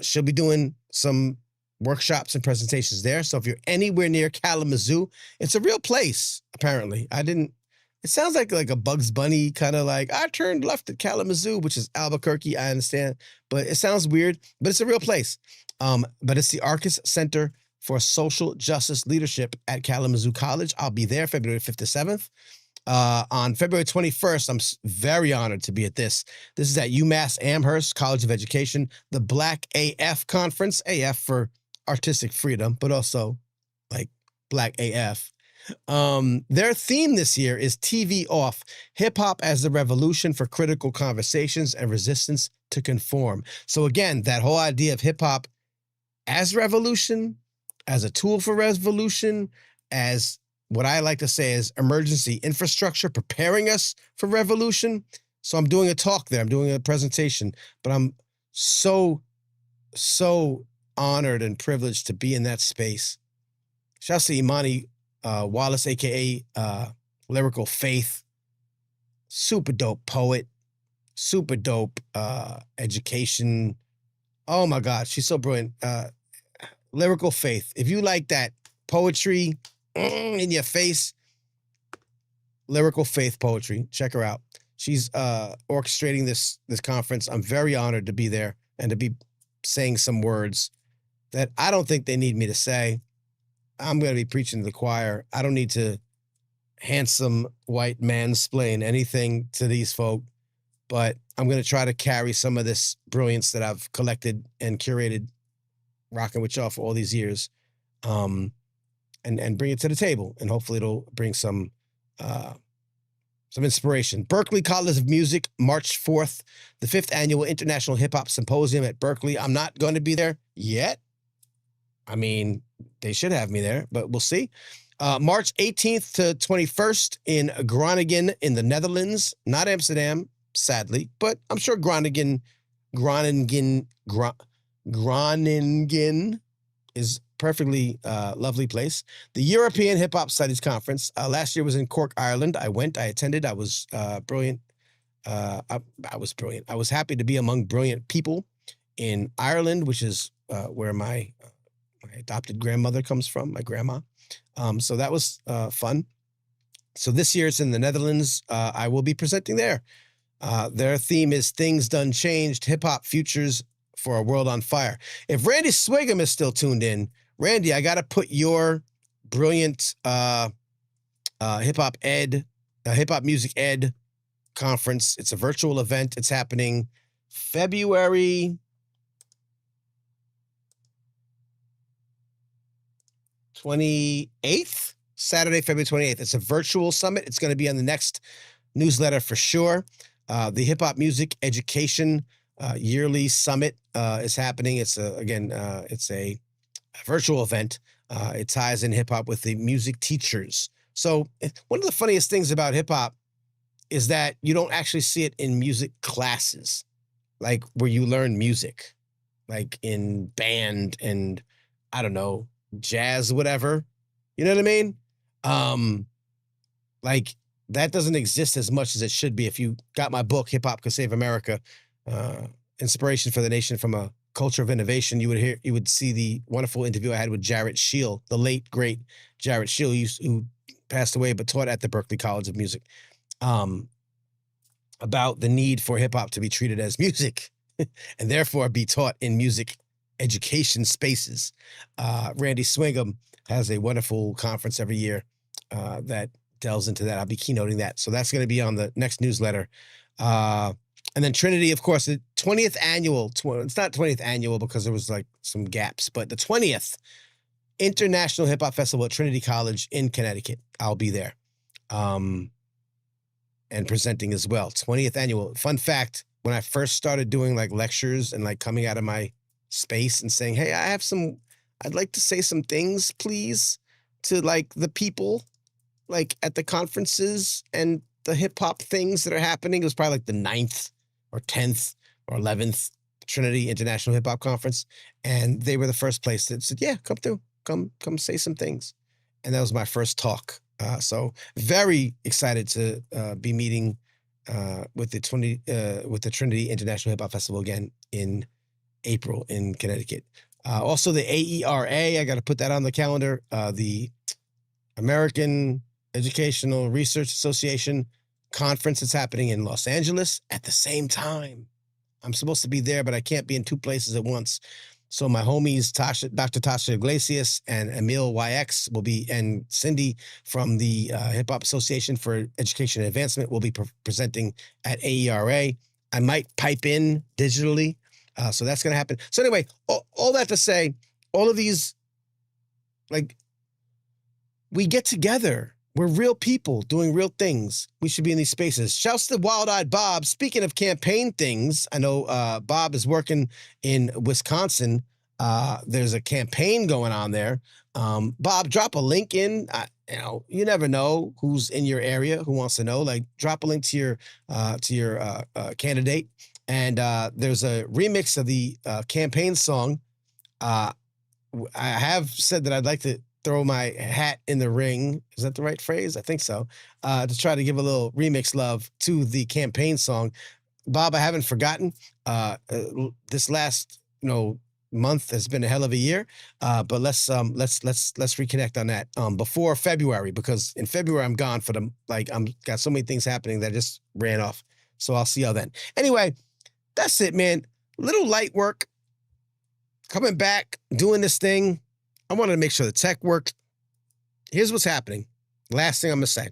She'll be doing some workshops and presentations there. So if you're anywhere near Kalamazoo, it's a real place, apparently. It sounds like a Bugs Bunny kind of like, I turned left at Kalamazoo, which is Albuquerque, I understand. But it sounds weird, but it's a real place. But it's the Arcus Center for Social Justice Leadership at Kalamazoo College. I'll be there February 5th to 7th. On February 21st, I'm very honored to be at this. This is at UMass Amherst College of Education, the Black AF Conference, AF for artistic freedom, but also like Black AF. Their theme this year is TV Off, Hip Hop as the Revolution for Critical Conversations and Resistance to Conform. So again, that whole idea of hip hop as revolution, as a tool for revolution, as what I like to say is emergency infrastructure, preparing us for revolution. So I'm doing a talk there. I'm doing a presentation, but I'm so honored and privileged to be in that space. Shouts to Imani Wallace, aka Lyrical Faith, super dope poet, super dope education. Oh my God, she's so brilliant. Lyrical Faith. If you like that poetry in your face, Lyrical Faith poetry, check her out. She's orchestrating this conference. I'm very honored to be there and to be saying some words that I don't think they need me to say. I'm going to be preaching to the choir. I don't need to handsome white mansplain anything to these folk, but I'm going to try to carry some of this brilliance that I've collected and curated, rocking with y'all for all these years, and bring it to the table, and hopefully it'll bring some inspiration. Berklee College of Music, March 4th, the 5th Annual International Hip Hop Symposium at Berklee. I'm not going to be there yet. I mean, they should have me there, but we'll see. March 18th to 21st in Groningen in the Netherlands, not Amsterdam, sadly, but I'm sure Groningen is perfectly lovely place. The European Hip Hop Studies Conference. Last year was in Cork, Ireland. I attended. I was brilliant. I was brilliant. I was happy to be among brilliant people in Ireland, which is where my adopted grandmother comes from, my grandma. So that was fun. So this year it's in the Netherlands. I will be presenting there. Their theme is Things Done Changed, Hip Hop Futures for a World on Fire. If Randy Swigum is still tuned in, Randy, I got to put your brilliant hip hop music ed conference. It's a virtual event. It's happening February 28th, Saturday, February 28th. It's a virtual summit. It's going to be on the next newsletter for sure. The Hip Hop Music Education Yearly Summit is happening. It's a virtual event. It ties in hip hop with the music teachers. So one of the funniest things about hip hop is that you don't actually see it in music classes, like where you learn music, like in band and I don't know, jazz, whatever. You know what I mean? Like that doesn't exist as much as it should be. If you got my book, Hip Hop Could Save America, Inspiration for the Nation from a Culture of Innovation, you would see the wonderful interview I had with Jarrett Scheel, the late, great Jarrett Scheel, who passed away but taught at the Berklee College of Music, about the need for hip hop to be treated as music and therefore be taught in music education spaces. Randy Swigum has a wonderful conference every year that delves into that. I'll be keynoting that. So that's going to be on the next newsletter. And then Trinity, of course, the 20th annual, it's not 20th annual because there was like some gaps, but the 20th International Hip Hop Festival at Trinity College in Connecticut. I'll be there and presenting as well. 20th annual. Fun fact, when I first started doing like lectures and like coming out of my space and saying, hey, I'd like to say some things, please, to like the people like at the conferences and the hip hop things that are happening. It was probably like the 9th or 10th or 11th Trinity International Hip Hop Conference. And they were the first place that said, yeah, come through, come say some things. And that was my first talk. So very excited to be meeting with the Trinity International Hip Hop Festival again in April in Connecticut. Also the AERA, I got to put that on the calendar. The American Educational Research Association conference is happening in Los Angeles at the same time. I'm supposed to be there, but I can't be in two places at once. So my homies, Dr. Tasha Iglesias and Emil YX will be, and Cindy from the Hip Hop Association for Education and Advancement will be presenting at AERA. I might pipe in digitally. So that's going to happen. So anyway, all that to say, all of these, like, we get together. We're real people doing real things. We should be in these spaces. Shouts to Wild-Eyed Bob. Speaking of campaign things, I know Bob is working in Wisconsin. There's a campaign going on there. Bob, drop a link in. You never know who's in your area, who wants to know. Like, drop a link to your candidate. And there's a remix of the campaign song. I have said that I'd like to throw my hat in the ring. Is that the right phrase? I think so. To try to give a little remix love to the campaign song. Bob, I haven't forgotten. This last, month has been a hell of a year. But let's reconnect on that before February, because in February I'm gone for got so many things happening that I just ran off. So I'll see y'all then. Anyway, that's it, man. Little light work. Coming back, doing this thing. I wanted to make sure the tech worked. Here's what's happening. Last thing I'm going to say.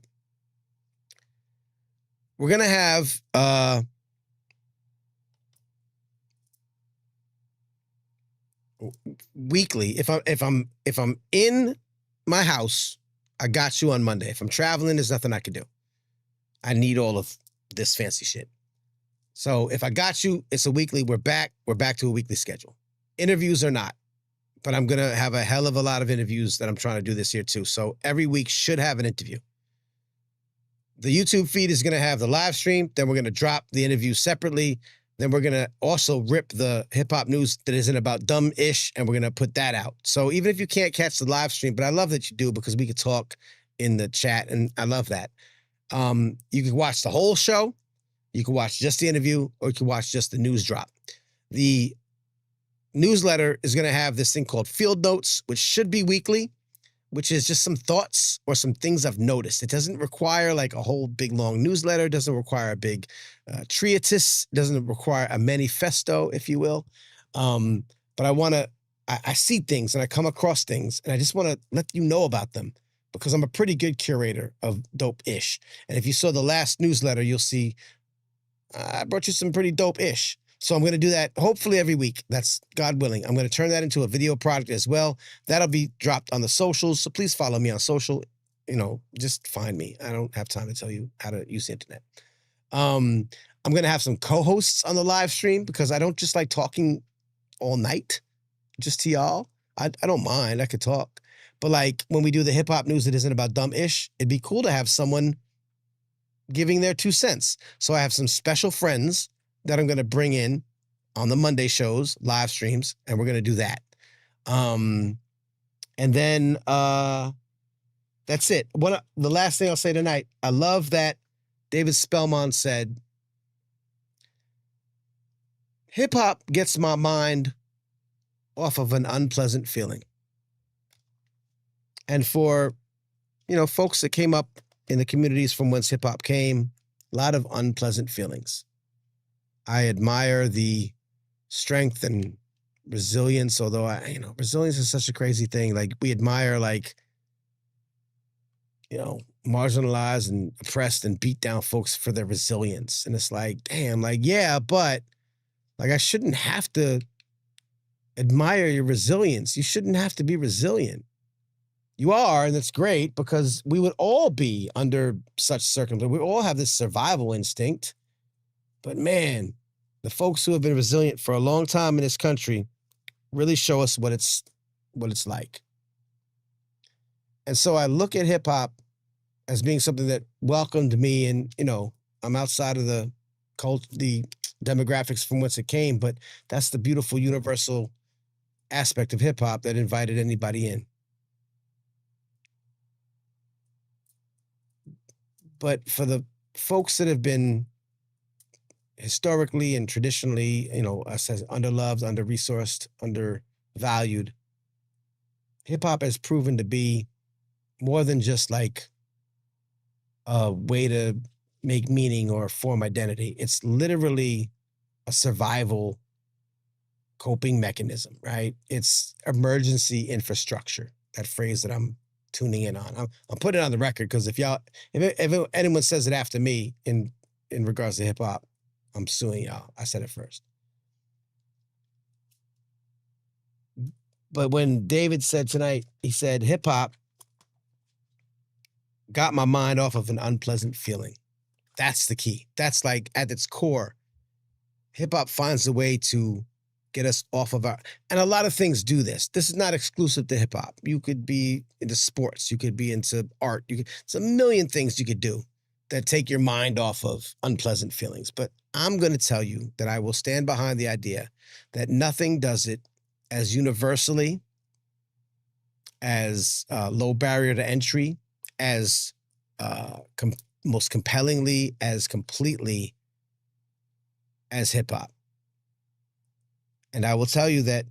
We're going to have weekly. If I'm in my house, I got you on Monday. If I'm traveling, there's nothing I can do. I need all of this fancy shit. So if I got you, it's a weekly. We're back to a weekly schedule. Interviews or not, but I'm going to have a hell of a lot of interviews that I'm trying to do this year too. So every week should have an interview. The YouTube feed is going to have the live stream. Then we're going to drop the interview separately. Then we're going to also rip the hip hop news that isn't about dumb-ish, and we're going to put that out. So even if you can't catch the live stream, but I love that you do because we could talk in the chat, and I love that. You can watch the whole show. You can watch just the interview, or you can watch just the news drop. The newsletter is going to have this thing called Field Notes, which should be weekly, which is just some thoughts or some things I've noticed. It doesn't require like a whole big long newsletter. It doesn't require a big treatise. It doesn't require a manifesto, if you will. But I see things and I come across things and I just want to let you know about them because I'm a pretty good curator of dope-ish. And if you saw the last newsletter, you'll see I brought you some pretty dope-ish. So I'm going to do that hopefully every week. That's God willing. I'm going to turn that into a video product as well. That'll be dropped on the socials. So please follow me on social. Just find me. I don't have time to tell you how to use the internet. I'm going to have some co-hosts on the live stream because I don't just like talking all night just to y'all. I don't mind. I could talk. But like when we do the hip hop news that isn't about dumb-ish, it'd be cool to have someone giving their 2 cents. So I have some special friends that I'm going to bring in on the Monday shows, live streams, and we're going to do that. And then that's it. The last thing I'll say tonight, I love that David Spellman said, hip hop gets my mind off of an unpleasant feeling. And for, folks that came up in the communities from whence hip hop came, a lot of unpleasant feelings. I admire the strength and resilience, although resilience is such a crazy thing. Like we admire marginalized and oppressed and beat down folks for their resilience. And it's like, damn, yeah, but I shouldn't have to admire your resilience. You shouldn't have to be resilient. You are, and that's great because we would all be under such circumstances. We all have this survival instinct. But man, the folks who have been resilient for a long time in this country really show us what it's like. And so I look at hip hop as being something that welcomed me, and I'm outside of the demographics from whence it came, but that's the beautiful universal aspect of hip hop that invited anybody in. But for the folks that have been historically and traditionally, us as underloved, under-resourced, undervalued, hip-hop has proven to be more than just like a way to make meaning or form identity. It's literally a survival coping mechanism, right? It's emergency infrastructure, that phrase that I'm tuning in on. I'm putting it on the record because if anyone says it after me in regards to hip hop, I'm suing y'all. I said it first. But when David said tonight, he said hip hop got my mind off of an unpleasant feeling. That's the key. That's like at its core. Hip hop finds a way to get us off of and a lot of things do this. This is not exclusive to hip hop. You could be into sports. You could be into art. It's a million things you could do that take your mind off of unpleasant feelings. But I'm going to tell you that I will stand behind the idea that nothing does it as universally, as low barrier to entry, as most compellingly, as completely as hip hop. And I will tell you that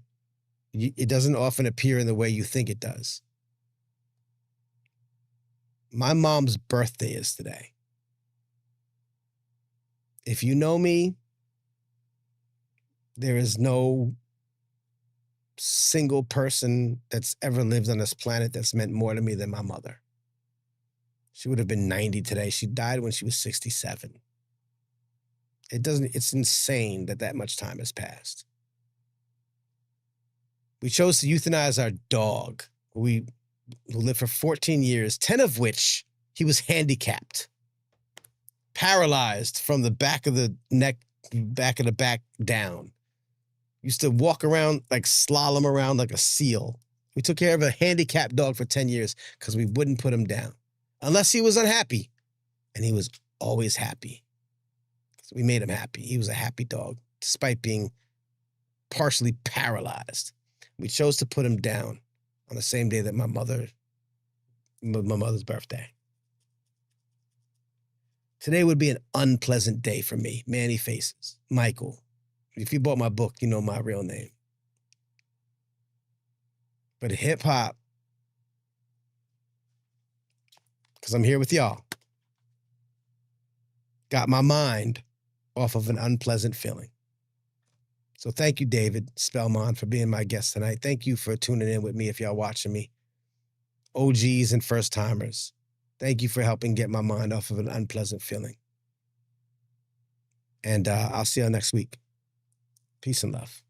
it doesn't often appear in the way you think it does. My mom's birthday is today. If you know me, there is no single person that's ever lived on this planet that's meant more to me than my mother. She would have been 90 today. She died when she was 67. It's insane that much time has passed. We chose to euthanize our dog, who lived for 14 years, 10 of which he was handicapped, paralyzed from the back of the neck, back of the back down. Used to walk around, like slalom around like a seal. We took care of a handicapped dog for 10 years because we wouldn't put him down unless he was unhappy. And he was always happy. So we made him happy. He was a happy dog, despite being partially paralyzed. We chose to put him down on the same day that my mother's birthday. Today would be an unpleasant day for me. Manny Faces, Michael. If you bought my book, you know my real name. But hip hop, because I'm here with y'all, got my mind off of an unpleasant feeling. So thank you, David Spellman, for being my guest tonight. Thank you for tuning in with me if y'all watching me. OGs and first timers, thank you for helping get my mind off of an unpleasant feeling. And I'll see y'all next week. Peace and love.